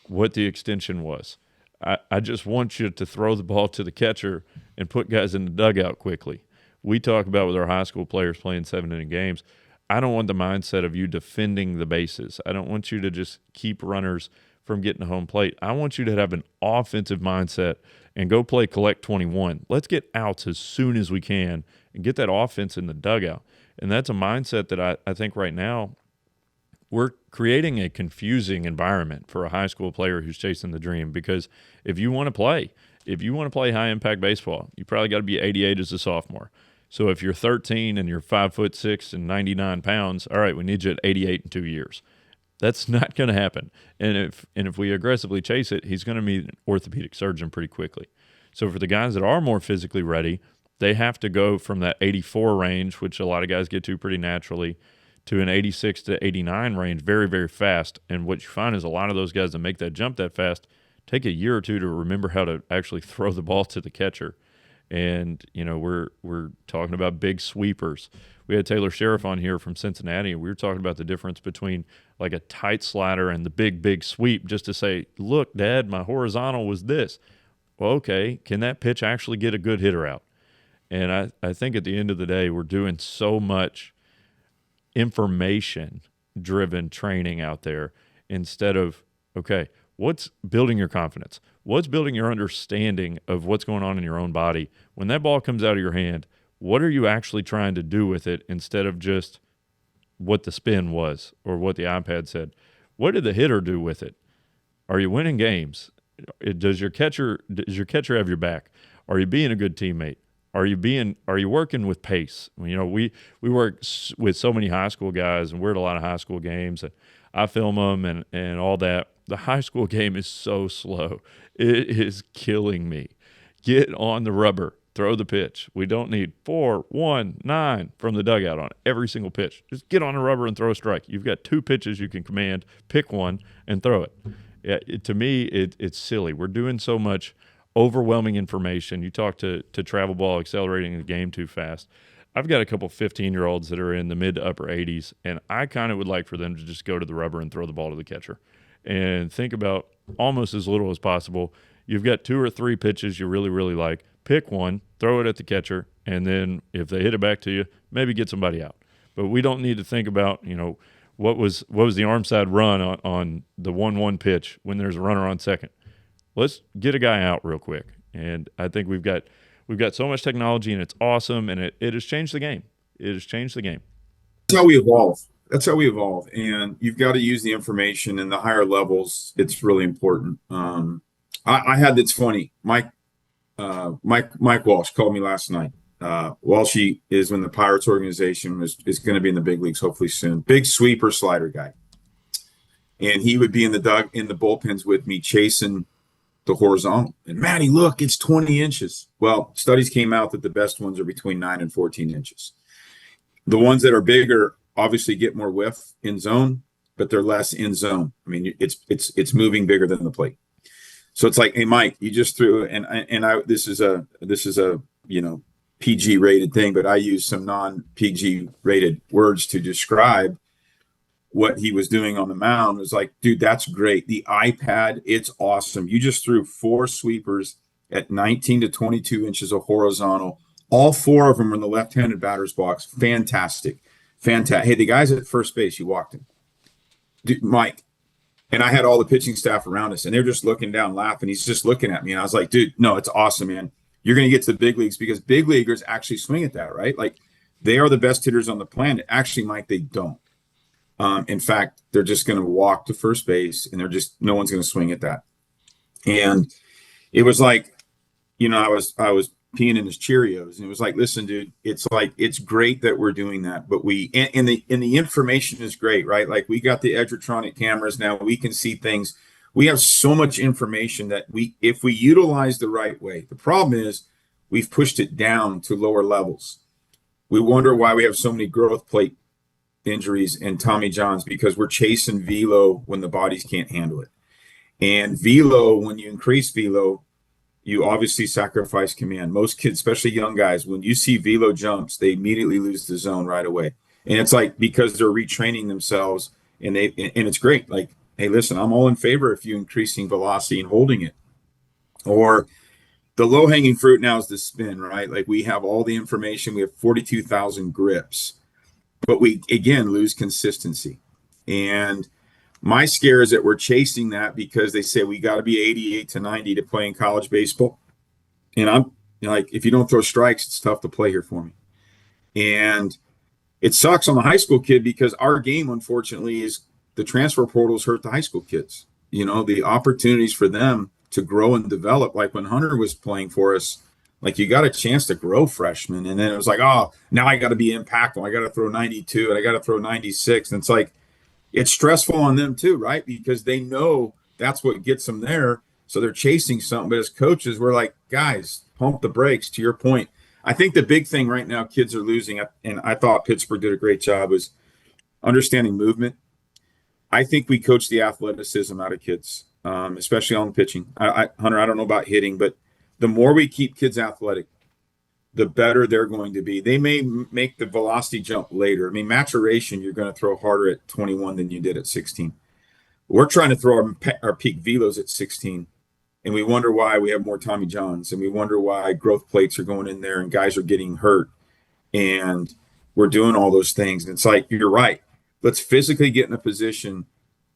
what the extension was. I just want you to throw the ball to the catcher and put guys in the dugout quickly. We talk about with our high school players playing 7-inning games. I don't want the mindset of you defending the bases. I don't want you to just keep runners from getting to home plate. I want you to have an offensive mindset and go play collect 21. Let's get outs as soon as we can and get that offense in the dugout. And that's a mindset that I think right now we're creating a confusing environment for a high school player who's chasing the dream. Because if you want to play high-impact baseball, you probably got to be 88 as a sophomore. So if you're 13 and you're 5'6" and 99 pounds, all right, we need you at 88 in 2 years. That's not going to happen. And if we aggressively chase it, he's going to meet an orthopedic surgeon pretty quickly. So for the guys that are more physically ready, they have to go from that 84 range, which a lot of guys get to pretty naturally, to an 86 to 89 range very, very fast. And what you find is a lot of those guys that make that jump that fast take a year or two to remember how to actually throw the ball to the catcher. And, we're talking about big sweepers. We had Taylor Sheriff on here from Cincinnati, and we were talking about the difference between like a tight slider and the big sweep, just to say, look, Dad, my horizontal was this. Well, okay, can that pitch actually get a good hitter out? And I think at the end of the day, we're doing so much information-driven training out there instead of, okay, what's building your confidence? What's building your understanding of what's going on in your own body? When that ball comes out of your hand, what are you actually trying to do with it instead of just what the spin was or what the iPad said? What did the hitter do with it? Are you winning games? Does your catcher have your back? Are you being a good teammate? Are you working with pace? We work with so many high school guys, and we're at a lot of high school games, and I film them and all that. The high school game is so slow. It is killing me. Get on the rubber. throw the pitch. We don't need 4, 1, 9 from the dugout on every single pitch. Just get on the rubber and throw a strike. You've got 2 pitches you can command. Pick one and throw it. Yeah, to me, it's silly. We're doing so much overwhelming information. You talk to travel ball accelerating the game too fast. I've got a couple 15-year-olds that are in the mid to upper 80s, and I kind of would like for them to just go to the rubber and throw the ball to the catcher and think about almost as little as possible. You've got 2 or 3 pitches you really, really like. Pick one, throw it at the catcher, and then if they hit it back to you, maybe get somebody out. But we don't need to think about, what was the arm side run on the 1-1 pitch when there's a runner on second. Let's get a guy out real quick. And I think we've got so much technology, and it's awesome, and it has changed the game. It has changed the game. That's how we evolve. That's how we evolve. And you've got to use the information in the higher levels. It's really important. I had, it's funny, Mike Walsh called me last night. Walshy is in the Pirates organization, is going to be in the big leagues hopefully soon. Big sweeper slider guy. And he would be in the bullpens with me chasing the horizontal. And Matty, look, it's 20 inches. Well, studies came out that the best ones are between 9 and 14 inches. The ones that are bigger obviously get more whiff in zone, but they're less in zone. I mean, it's moving bigger than the plate. So it's like, hey, Mike, you just threw, this is a PG rated thing, but I use some non-PG rated words to describe what he was doing on the mound. It was like, dude, that's great. The iPad, it's awesome. You just threw 4 sweepers at 19 to 22 inches of horizontal. All 4 of them were in the left-handed batter's box. Fantastic. Hey, the guys at first base, you walked in. Dude, Mike, and I had all the pitching staff around us, and they're just looking down, laughing. He's just looking at me, and I was like, dude, no, it's awesome, man. You're going to get to the big leagues because big leaguers actually swing at that, right? Like, they are the best hitters on the planet. Actually, Mike, they don't. In fact, they're just going to walk to first base, and no one's going to swing at that. And it was like, I was peeing in his Cheerios, and it was like, listen, dude, it's great that we're doing that, but the information is great, right? Like, we got the Edgertronic cameras now. We can see things. We have so much information that if we utilize the right way, the problem is we've pushed it down to lower levels. We wonder why we have so many growth plate injuries and Tommy Johns, because we're chasing velo when the bodies can't handle it. And velo, when you increase velo, you obviously sacrifice command. Most kids, especially young guys, when you see velo jumps, they immediately lose the zone right away. And it's like, because they're retraining themselves, and it's great. Like, hey, listen, I'm all in favor of you increasing velocity and holding it. Or the low-hanging fruit now is the spin, right? Like, we have all the information. We have 42,000 grips. But we, again, lose consistency. And my scare is that we're chasing that because they say we got to be 88 to 90 to play in college baseball. And I'm like, if you don't throw strikes, it's tough to play here for me. And it sucks on the high school kid because our game, unfortunately, is the transfer portals hurt the high school kids. The opportunities for them to grow and develop, like when Hunter was playing for us, like, you got a chance to grow freshman. And then it was like, oh, now I got to be impactful. I got to throw 92 and I got to throw 96. And it's like, it's stressful on them too, right? Because they know that's what gets them there. So they're chasing something. But as coaches, we're like, guys, pump the brakes. To your point, I think the big thing right now kids are losing, and I thought Pittsburgh did a great job, was understanding movement. I think we coach the athleticism out of kids, especially on pitching. Hunter, I don't know about hitting, but the more we keep kids athletic, the better they're going to be. They may make the velocity jump later. I mean, maturation, you're going to throw harder at 21 than you did at 16. We're trying to throw our peak velos at 16, and we wonder why we have more Tommy Johns, and we wonder why growth plates are going in there and guys are getting hurt, and we're doing all those things. And it's like, you're right. Let's physically get in a position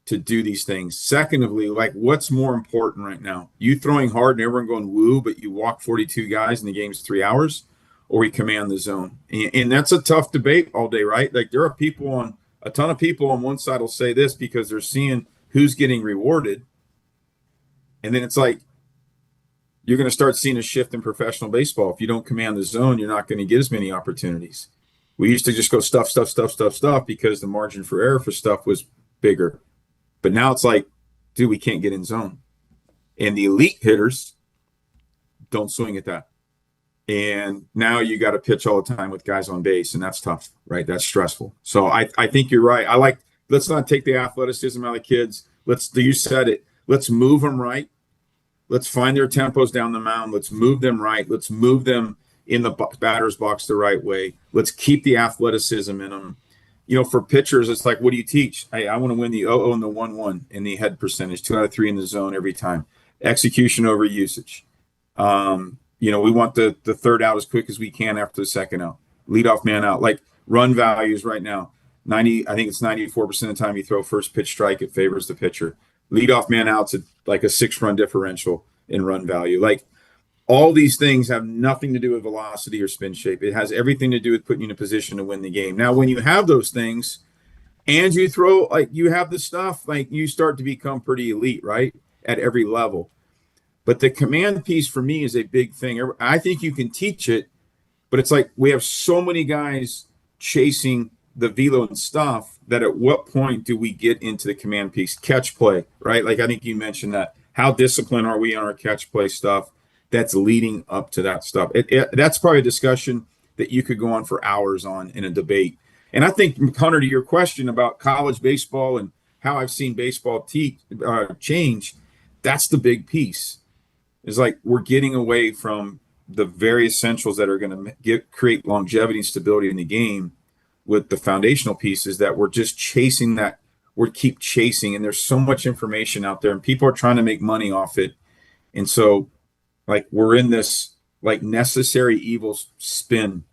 to do these things. Secondly, like, what's more important right now? You throwing hard and everyone going woo, but you walk 42 guys and the game's 3 hours, or we command the zone? And that's a tough debate all day, right? Like, there are a ton of people on one side will say this because they're seeing who's getting rewarded. And then it's like, you're going to start seeing a shift in professional baseball. If you don't command the zone, you're not going to get as many opportunities. We used to just go stuff because the margin for error for stuff was bigger. But now it's like, dude, we can't get in zone. And the elite hitters don't swing at that. And now you got to pitch all the time with guys on base, and that's tough, right? That's stressful. So I think you're right. Let's not take the athleticism out of the kids. You said it. Let's move them right. Let's find their tempos down the mound. Let's move them right. Let's move them in the batter's box the right way. Let's keep the athleticism in them. For pitchers, it's like, what do you teach? Hey, I want to win the 0-0 and the 1-1 in the head percentage, 2 out of 3 in the zone every time. Execution over usage. We want the third out as quick as we can after the second out. Leadoff man out. Like run values right now. I think it's 94% of the time you throw first pitch strike, it favors the pitcher. Leadoff man out's at like a 6-run differential in run value. Like all these things have nothing to do with velocity or spin shape. It has everything to do with putting you in a position to win the game. Now, when you have those things and you throw, like you have the stuff, like you start to become pretty elite, right? At every level. But the command piece for me is a big thing. I think you can teach it, but it's like we have so many guys chasing the velo and stuff that at what point do we get into the command piece? Catch play, right? Like I think you mentioned that. How disciplined are we on our catch play stuff that's leading up to that stuff? That's probably a discussion that you could go on for hours on in a debate. And I think, Hunter, to your question about college baseball and how I've seen baseball change, that's the big piece. Is like we're getting away from the very essentials that are going to create longevity and stability in the game with the foundational pieces that we're just chasing that we keep chasing. And there's so much information out there and people are trying to make money off it. And so like we're in this like necessary evil spin.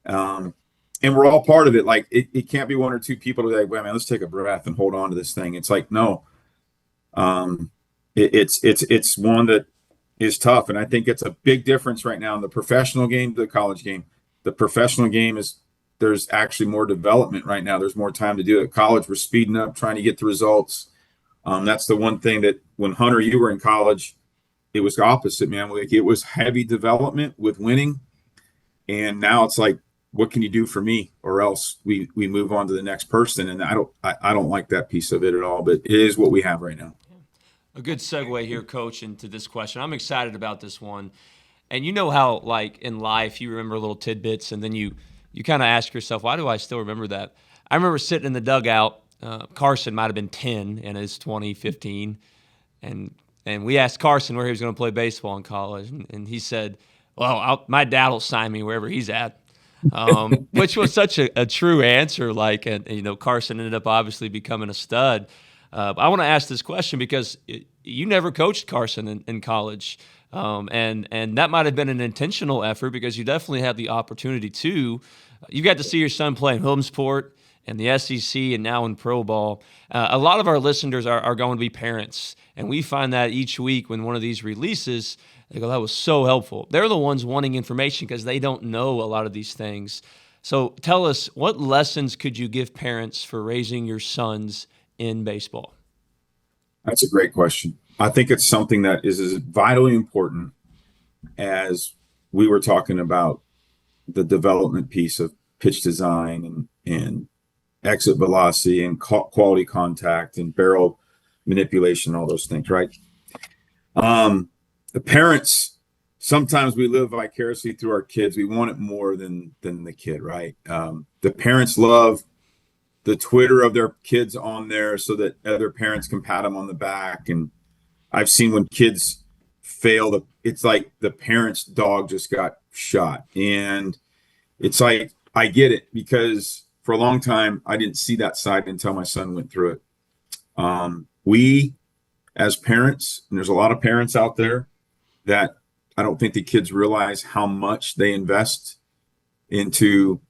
And we're all part of it. Like it can't be one or two people to like, wait, man, let's take a breath and hold on to this thing. It's like, no, it's one that is tough. And I think it's a big difference right now in the professional game to the college game. The professional game there's actually more development right now. There's more time to do it. College, we're speeding up, trying to get the results. That's the one thing that when Hunter, you were in college, it was opposite, man. Like, it was heavy development with winning. And now it's like, what can you do for me? Or else we move on to the next person. And I don't like that piece of it at all, but it is what we have right now. A good segue here, Coach, into this question. I'm excited about this one. And you know how, like, in life, you remember little tidbits, and then you kind of ask yourself, why do I still remember that? I remember sitting in the dugout. Carson might have been 10 in his 2015. And we asked Carson where he was going to play baseball in college. And he said, well, my dad will sign me wherever he's at. Which was such a true answer. Like, and Carson ended up obviously becoming a stud. I want to ask this question because you never coached Carson in college. And that might have been an intentional effort because you definitely had the opportunity to. You got to see your son play in Williamsport and the SEC and now in pro ball. A lot of our listeners are going to be parents, and we find that each week when one of these releases, they go, that was so helpful. They're the ones wanting information because they don't know a lot of these things. So tell us, what lessons could you give parents for raising your sons in baseball? That's a great question. I think it's something that is as vitally important as we were talking about the development piece of pitch design and exit velocity and quality contact and barrel manipulation, all those things, right? The parents, sometimes we live vicariously through our kids. We want it more than the kid, right? The parents love the Twitter of their kids on there so that other parents can pat them on the back. And I've seen when kids fail, it's like the parent's dog just got shot. And it's like, I get it, because for a long time, I didn't see that side until my son went through it. We, as parents, and there's a lot of parents out there that I don't think the kids realize how much they invest into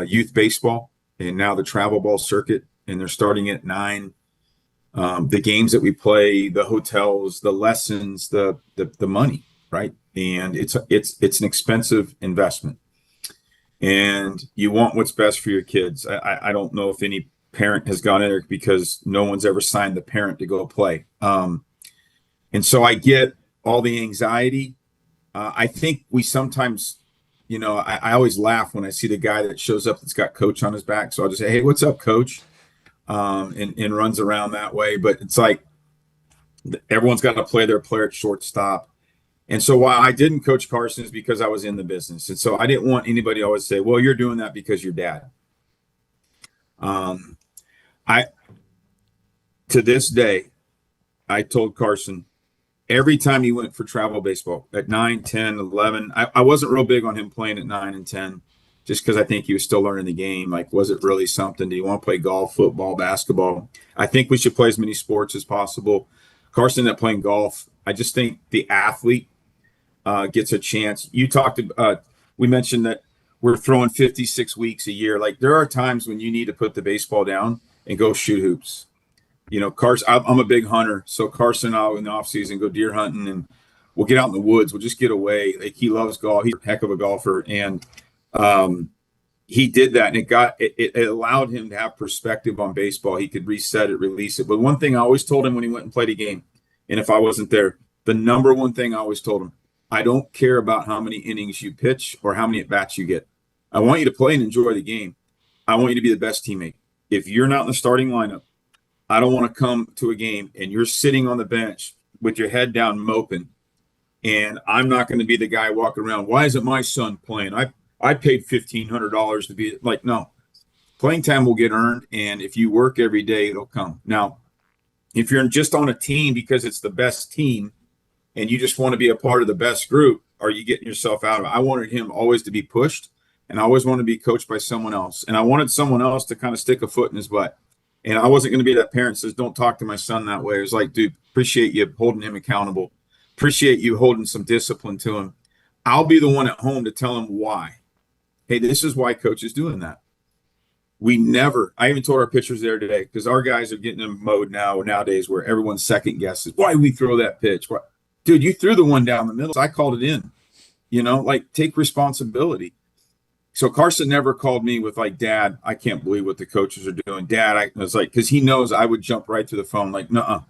youth baseball and now the travel ball circuit, and they're starting at 9. The games that we play, the hotels, the lessons, the money, right? And it's an expensive investment, and you want what's best for your kids. I don't know if any parent has gone in there because no one's ever signed the parent to go play. And so I get all the anxiety. I think we sometimes, I always laugh when I see the guy that shows up that's got coach on his back. So I'll just say, hey, what's up, coach? And runs around that way. But it's like everyone's got to play their player at shortstop. And so why I didn't coach Carson is because I was in the business. And so I didn't want anybody to always say, well, you're doing that because you're dad. I, to this day, I told Carson every time he went for travel baseball at 9, 10, 11, I wasn't real big on him playing at 9 and 10, just because I think he was still learning the game. Like, was it really something? Do you want to play golf, football, basketball? I think we should play as many sports as possible. Carson ended up playing golf. I just think the athlete gets a chance. We mentioned that we're throwing 56 weeks a year. Like, there are times when you need to put the baseball down and go shoot hoops. Carson, I'm a big hunter. So Carson and I in the off season go deer hunting, and we'll get out in the woods. We'll just get away. Like, he loves golf. He's a heck of a golfer. And he did that, and it allowed him to have perspective on baseball. He could reset it, release it. But one thing I always told him when he went and played a game, and if I wasn't there, the number one thing I always told him, I don't care about how many innings you pitch or how many at-bats you get. I want you to play and enjoy the game. I want you to be the best teammate. If you're not in the starting lineup, I don't want to come to a game and you're sitting on the bench with your head down moping, and I'm not going to be the guy walking around, why isn't my son playing? I paid $1,500 to be like, no. Playing time will get earned, and if you work every day, it'll come. Now, if you're just on a team because it's the best team and you just want to be a part of the best group, are you getting yourself out of it? I wanted him always to be pushed, and I always wanted to be coached by someone else. And I wanted someone else to kind of stick a foot in his butt. And I wasn't going to be that parent that says, don't talk to my son that way. It was like, dude, appreciate you holding him accountable. Appreciate you holding some discipline to him. I'll be the one at home to tell him why. Hey, this is why coach is doing that. I even told our pitchers there today, because our guys are getting in a mode nowadays where everyone's second guesses. Why we throw that pitch? Why? Dude, you threw the one down the middle. I called it in. Take responsibility. So Carson never called me with like, Dad, I can't believe what the coaches are doing. Dad, I was like, because he knows I would jump right to the phone like, nuh-uh,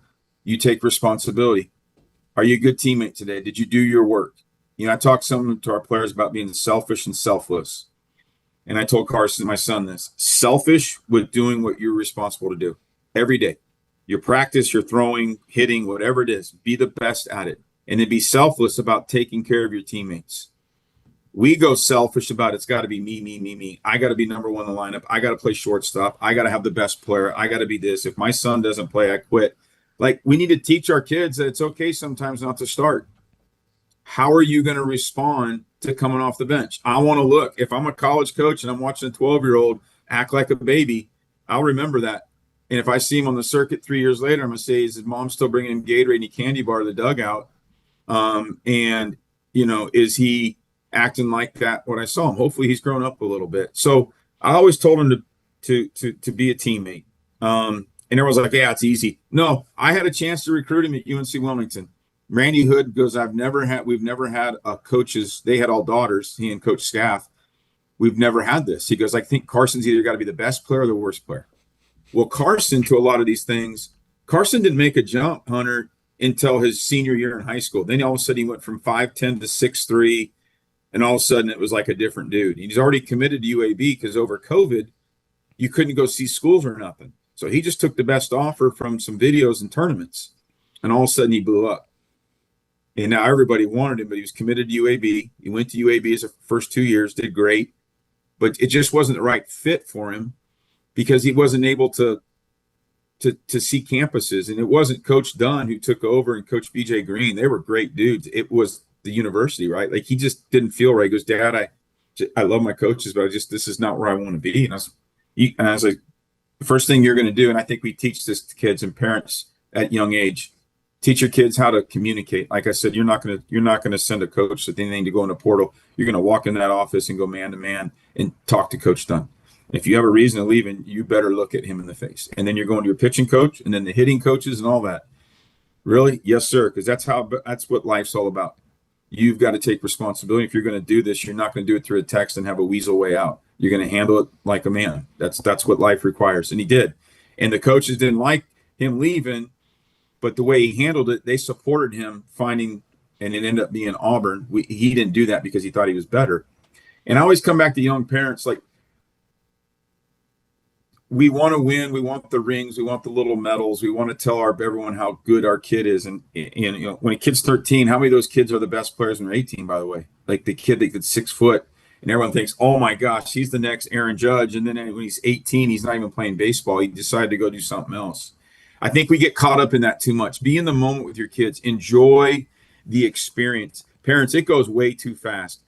you take responsibility. Are you a good teammate today? Did you do your work? I talked some to our players about being selfish and selfless. And I told Carson, my son, this: selfish with doing what you're responsible to do every day. Your practice, your throwing, hitting, whatever it is, be the best at it. And then be selfless about taking care of your teammates. We go selfish about it's got to be me, me, me, me. I got to be number one in the lineup. I got to play shortstop. I got to have the best player. I got to be this. If my son doesn't play, I quit. Like, we need to teach our kids that it's okay sometimes not to start. How are you going to respond to coming off the bench? I want to look. If I'm a college coach and I'm watching a 12-year-old act like a baby, I'll remember that. And if I see him on the circuit 3 years later, I'm going to say, is his mom still bringing him Gatorade and a candy bar to the dugout? Is he acting like that when I saw him? Hopefully he's grown up a little bit. So I always told him to be a teammate. And everyone's like, yeah, it's easy. No, I had a chance to recruit him at UNC Wilmington. Randy Hood goes, we've never had a coaches. They had all daughters, he and Coach Scaff. We've never had this. He goes, I think Carson's either got to be the best player or the worst player. Well, Carson, to a lot of these things, Carson didn't make a jump, Hunter, until his senior year in high school. Then all of a sudden he went from 5'10" to 6'3", and all of a sudden it was like a different dude. He's already committed to UAB because over COVID, you couldn't go see schools or nothing. So he just took the best offer from some videos and tournaments, and all of a sudden he blew up. And now everybody wanted him, but he was committed to UAB. He went to UAB his first 2 years, did great, but it just wasn't the right fit for him because he wasn't able to see campuses. And it wasn't Coach Dunn who took over and Coach BJ Green. They were great dudes. It was the university, right? Like, he just didn't feel right. He goes, Dad, I love my coaches, but this is not where I want to be. And I was like, the first thing you're going to do, and I think we teach this to kids and parents at young age, teach your kids how to communicate. Like I said, you're not going to send a coach with anything to go in a portal. You're going to walk in that office and go man to man and talk to Coach Dunn. If you have a reason to leave, you better look at him in the face. And then you're going to your pitching coach and then the hitting coaches and all that. Really? Yes, sir. Because that's what life's all about. You've got to take responsibility. If you're going to do this, you're not going to do it through a text and have a weasel way out. You're going to handle it like a man. That's what life requires. And he did. And the coaches didn't like him leaving, but the way he handled it, they supported him finding, and it ended up being Auburn. He didn't do that because he thought he was better. And I always come back to young parents, like, we want to win. We want the rings. We want the little medals. We want to tell everyone how good our kid is. And when a kid's 13, how many of those kids are the best players when they're 18, by the way? Like the kid that's 6 foot, and everyone thinks, oh my gosh, he's the next Aaron Judge. And then when he's 18, he's not even playing baseball. He decided to go do something else. I think we get caught up in that too much. Be in the moment with your kids. Enjoy the experience. Parents, it goes way too fast.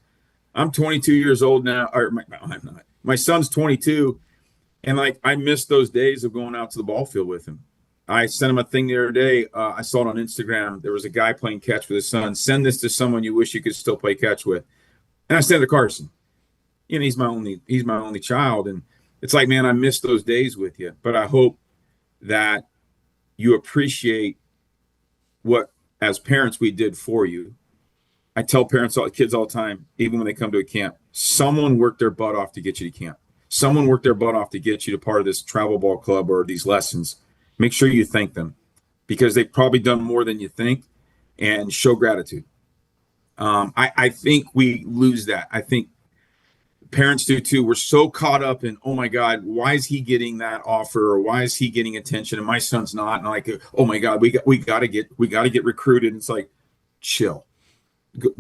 I'm 22 years old now. I'm not. My son's 22. And I miss those days of going out to the ball field with him. I sent him a thing the other day. I saw it on Instagram. There was a guy playing catch with his son. Send this to someone you wish you could still play catch with. And I sent it to Carson. He's my only child. And it's like, man, I miss those days with you. But I hope that you appreciate what, as parents, we did for you. I tell kids all the time, even when they come to a camp, someone worked their butt off to get you to camp. Someone worked their butt off to get you to part of this travel ball club or these lessons. Make sure you thank them, because they've probably done more than you think, and show gratitude. I think we lose that. I think parents do too. We're so caught up in, oh my God, why is he getting that offer, or why is he getting attention and my son's not? And oh my God, we got to get recruited. And it's like, chill.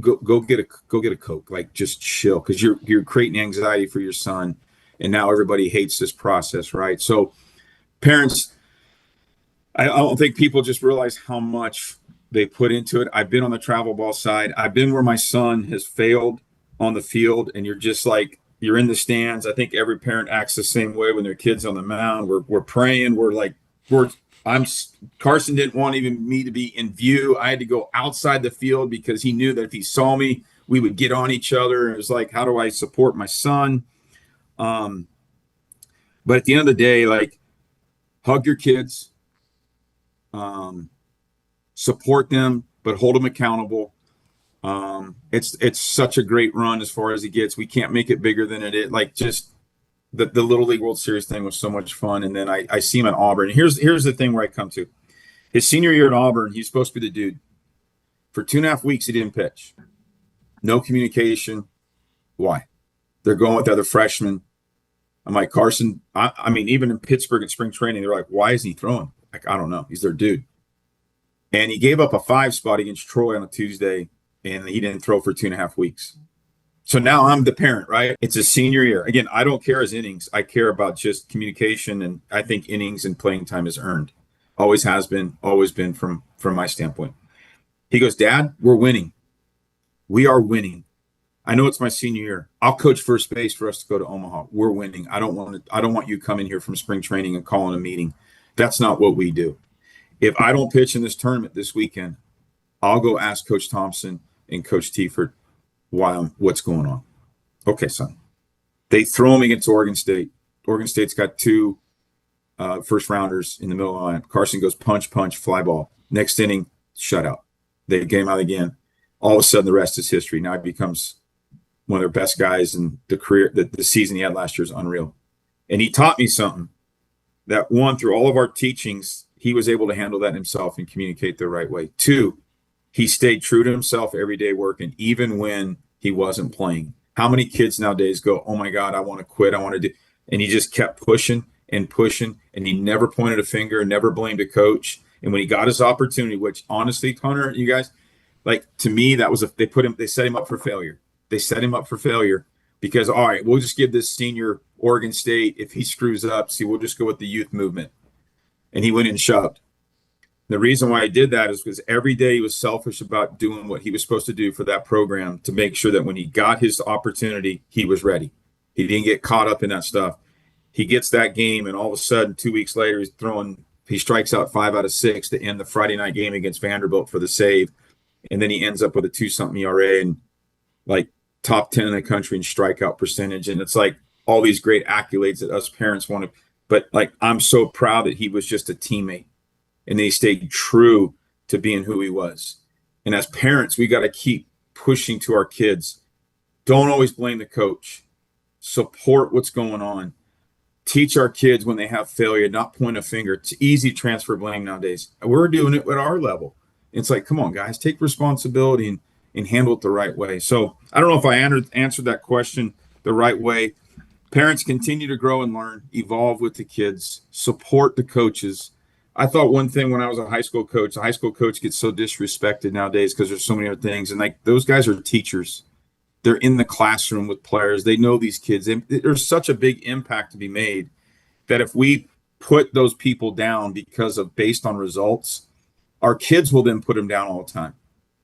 Go get a Coke. Just chill, because you're creating anxiety for your son. And now everybody hates this process, right? So parents, I don't think people just realize how much they put into it. I've been on the travel ball side. I've been where my son has failed on the field, and you're just you're in the stands. I think every parent acts the same way when their kid's on the mound. We're praying. Carson didn't want even me to be in view. I had to go outside the field because he knew that if he saw me, we would get on each other. It was like, how do I support my son? But at the end of the day, hug your kids, support them, but hold them accountable. It's such a great run as far as it gets. We can't make it bigger than it is. Just the Little League World Series thing was so much fun. And then I see him at Auburn. And here's the thing where I come to. His senior year at Auburn, he's supposed to be the dude. For 2.5 weeks, he didn't pitch. No communication. Why? They're going with the other freshmen. I'm like, Carson, I mean, even in Pittsburgh at spring training, they're like, why isn't he throwing? I don't know. He's their dude. And he gave up a 5 spot against Troy on a Tuesday, and he didn't throw for 2.5 weeks. So now I'm the parent, right? It's a senior year. Again, I don't care his innings. I care about just communication, and I think innings and playing time is earned. Always has been, always been from my standpoint. He goes, Dad, we're winning. We are winning. I know it's my senior year. I'll coach first base for us to go to Omaha. We're winning. I don't want you coming here from spring training and calling a meeting. That's not what we do. If I don't pitch in this tournament this weekend, I'll go ask Coach Thompson and Coach Tiefert what's going on. Okay, son. They throw him against Oregon State. Oregon State's got 2 first rounders in the middle of the line. Carson goes punch, fly ball. Next inning, shutout. They game out again. All of a sudden, the rest is history. Now he becomes one of their best guys, in the career. The season he had last year is unreal. And he taught me something that, 1, through all of our teachings, he was able to handle that himself and communicate the right way. 2, he stayed true to himself every day working, even when he wasn't playing. How many kids nowadays go, oh my God, I want to quit. I want to do, and he just kept pushing and pushing, and he never pointed a finger, never blamed a coach. And when he got his opportunity, which honestly, Hunter, you guys, to me, that was they set him up for failure. They set him up for failure because, all right, we'll just give this senior Oregon State, if he screws up, we'll just go with the youth movement. And he went and shoved. The reason why he did that is because every day he was selfish about doing what he was supposed to do for that program to make sure that when he got his opportunity, he was ready. He didn't get caught up in that stuff. He gets that game, and all of a sudden, 2 weeks later, he strikes out 5 out of 6 to end the Friday night game against Vanderbilt for the save. And then he ends up with a 2-something ERA and top 10 in the country in strikeout percentage. And it's all these great accolades that us parents want to, but I'm so proud that he was just a teammate and he stayed true to being who he was. And as parents, we got to keep pushing to our kids. Don't always blame the coach. Support what's going on. Teach our kids when they have failure, not point a finger. It's easy to transfer blame nowadays. We're doing it at our level. It's come on, guys, take responsibility and handle it the right way. So I don't know if I answered that question the right way. Parents continue to grow and learn, evolve with the kids, support the coaches. I thought one thing when I was a high school coach, a high school coach gets so disrespected nowadays because there's so many other things. And like those guys are teachers. They're in the classroom with players. They know these kids. There's such a big impact to be made that if we put those people down because of based on results, our kids will then put them down all the time.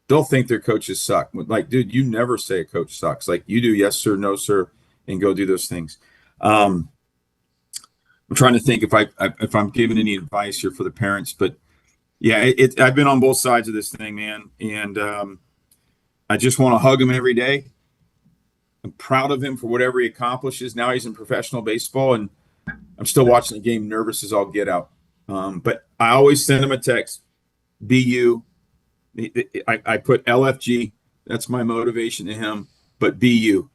They'll think their coaches suck. Like, dude, you never say a coach sucks. Like you do, yes, sir, no, sir, and go do those things. I'm trying to think if I'm giving any advice here for the parents, but yeah, I've been on both sides of this thing, man, and I just want to hug him every day. I'm proud of him for whatever he accomplishes. Now he's in professional baseball, and I'm still watching the game, nervous as all get out. But I always send him a text. Be you. I put LFG. That's my motivation to him. But be you.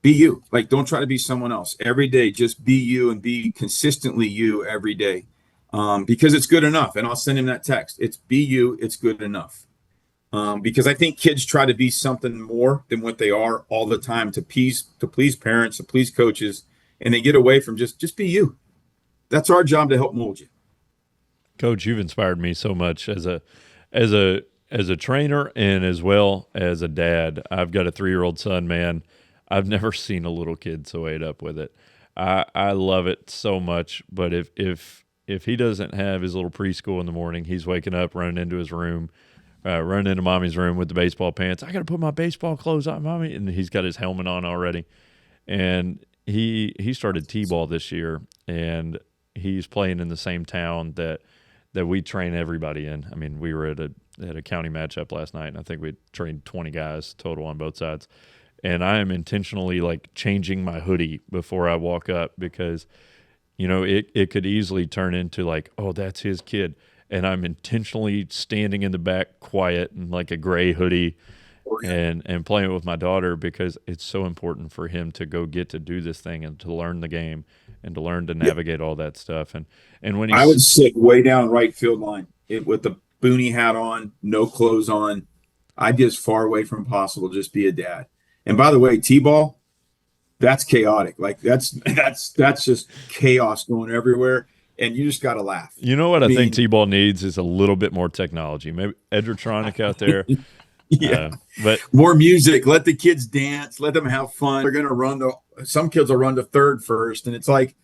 Be you. Like, don't try to be someone else. Every day, just be you and be consistently you every day. Because it's good enough. And I'll send him that text. It's be you. It's good enough. Because I think kids try to be something more than what they are all the time to please parents, to please coaches, and they get away from just be you. That's our job to help mold you. Coach, you've inspired me so much as a trainer and as well as a dad. I've got a 3-year-old son, man. I've never seen a little kid so ate up with it. I love it so much, but if he doesn't have his little preschool in the morning, he's waking up, running into his room, running into mommy's room with the baseball pants. I got to put my baseball clothes on, mommy, and he's got his helmet on already. And he started t-ball this year, and he's playing in the same town that we train everybody in. I mean, we were at a county matchup last night, and I think we trained 20 guys total on both sides. And I am intentionally like changing my hoodie before I walk up because, it could easily turn into like, oh, that's his kid. And I'm intentionally standing in the back quiet in like a gray hoodie and playing with my daughter because it's so important for him to go get to do this thing and to learn the game and to learn to navigate all that stuff. And when I would sit way down right field line with the boonie hat on, no clothes on. I'd get as far away from possible, just be a dad. And by the way, T-ball, that's chaotic. Like that's just chaos going everywhere. And you just got to laugh. You know what I think T-ball needs is a little bit more technology. Maybe Edgertronic out there. Yeah. But more music. Let the kids dance. Let them have fun. They're going to some kids will run to third first. And it's like,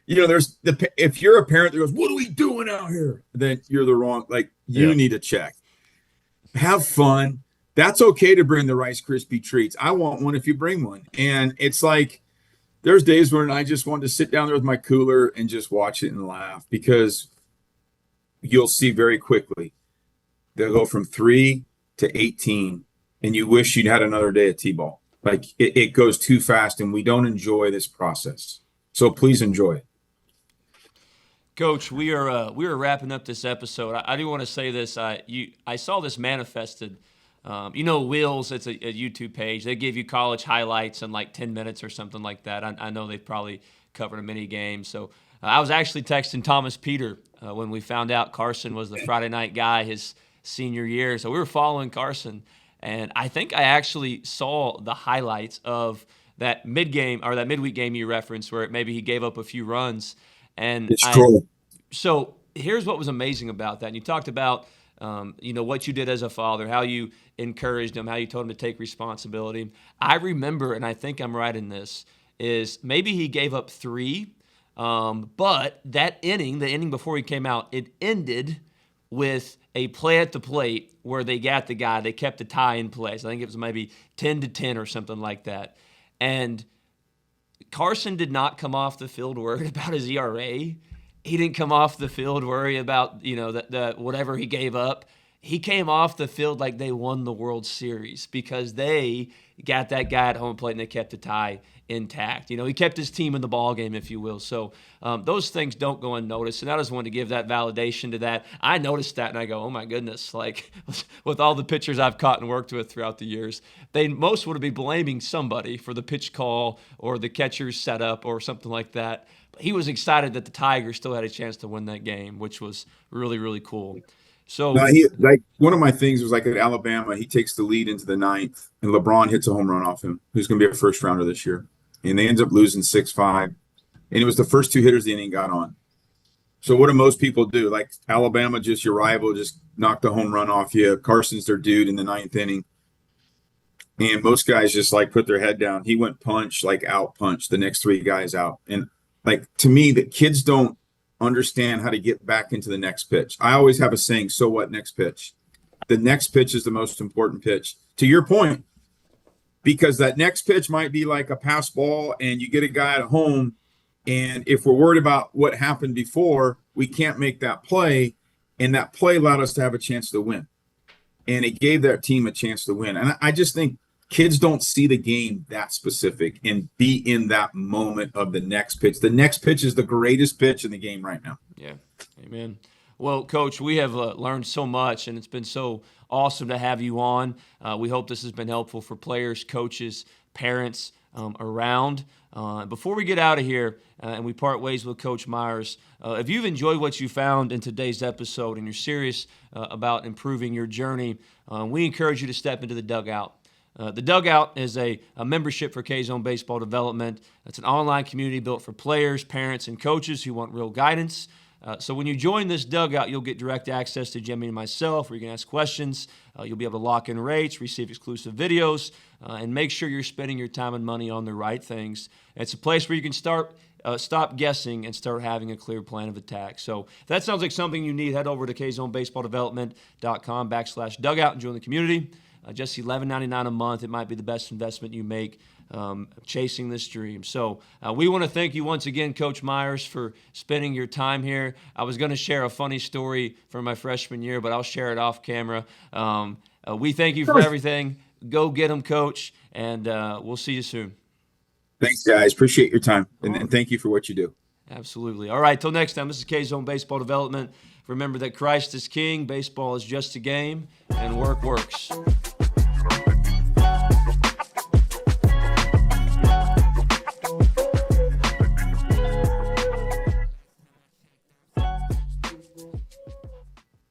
if you're a parent that goes, what are we doing out here? Then you're the wrong, you need to check. Have fun. That's okay to bring the Rice Krispie treats. I want one if you bring one. And it's like, there's days when I just want to sit down there with my cooler and just watch it and laugh because you'll see very quickly they'll go from 3 to 18 and you wish you'd had another day of T-ball. Like it goes too fast and we don't enjoy this process. So please enjoy it. Coach, we are wrapping up this episode. I do want to say this. I saw this manifested. Wheels, it's a YouTube page. They give you college highlights in like 10 minutes or something like that. I know they've probably covered a mini game. So I was actually texting Thomas Peter when we found out Carson was the Friday night guy his senior year. So we were following Carson, and I think I actually saw the highlights of that mid-game or that midweek game you referenced where maybe he gave up a few runs. And it's cool. So here's what was amazing about that. And you talked about what you did as a father, how you encouraged him, how you told him to take responsibility. I remember, and I think I'm right in this, is maybe he gave up 3, but that inning, the inning before he came out, it ended with a play at the plate where they got the guy, they kept the tie in place. I think it was maybe 10-10 or something like that. And Carson did not come off the field worried about his ERA. He didn't come off the field worried about, the whatever he gave up. He came off the field like they won the World Series because they got that guy at home plate and they kept the tie intact. He kept his team in the ball game, if you will. So those things don't go unnoticed. And I just wanted to give that validation to that. I noticed that and I go, oh my goodness, like with all the pitchers I've caught and worked with throughout the years, most would be blaming somebody for the pitch call or the catcher's setup or something like that. But he was excited that the Tigers still had a chance to win that game, which was really, really cool. So one of my things was like at Alabama, he takes the lead into the 9th and LeBron hits a home run off him, who's going to be a first rounder this year. and they ended up losing 6-5. And it was the first two hitters the inning got on. So what do most people do? Like Alabama, just your rival, just knocked a home run off you. Carson's their dude in the ninth inning. And most guys just like put their head down. He went punch, like out punch the next three guys out. And like to me, the kids don't understand how to get back into the next pitch. I always have a saying, so what next pitch? The next pitch is the most important pitch. To your point, because that next pitch might be like a pass ball and you get a guy at home. And if we're worried about what happened before, we can't make that play. And that play allowed us to have a chance to win. And it gave that team a chance to win. And I just think kids don't see the game that specific and be in that moment of the next pitch. The next pitch is the greatest pitch in the game right now. Yeah, amen. Well, Coach, we have learned so much, and it's been so awesome to have you on. We hope this has been helpful for players, coaches, parents around. Before we get out of here and we part ways with Coach Myers, if you've enjoyed what you found in today's episode and you're serious about improving your journey, we encourage you to step into the dugout. The Dugout is a membership for K-Zone Baseball Development. It's an online community built for players, parents, and coaches who want real guidance. So when you join this Dugout, you'll get direct access to Jimmy and myself, where you can ask questions. You'll be able to lock in rates, receive exclusive videos, and make sure you're spending your time and money on the right things. It's a place where you can stop guessing and start having a clear plan of attack. So if that sounds like something you need, head over to kzonebaseballdevelopment.com/dugout and join the community. Just $11.99 a month. It might be the best investment you make chasing this dream. So we want to thank you once again, Coach Myers, for spending your time here. I was going to share a funny story from my freshman year, but I'll share it off camera. We thank you for everything. Go get them, Coach, and we'll see you soon. Thanks, guys. Appreciate your time, and thank you for what you do. Absolutely. All right, till next time, this is K-Zone Baseball Development. Remember that Christ is King, baseball is just a game, and work works.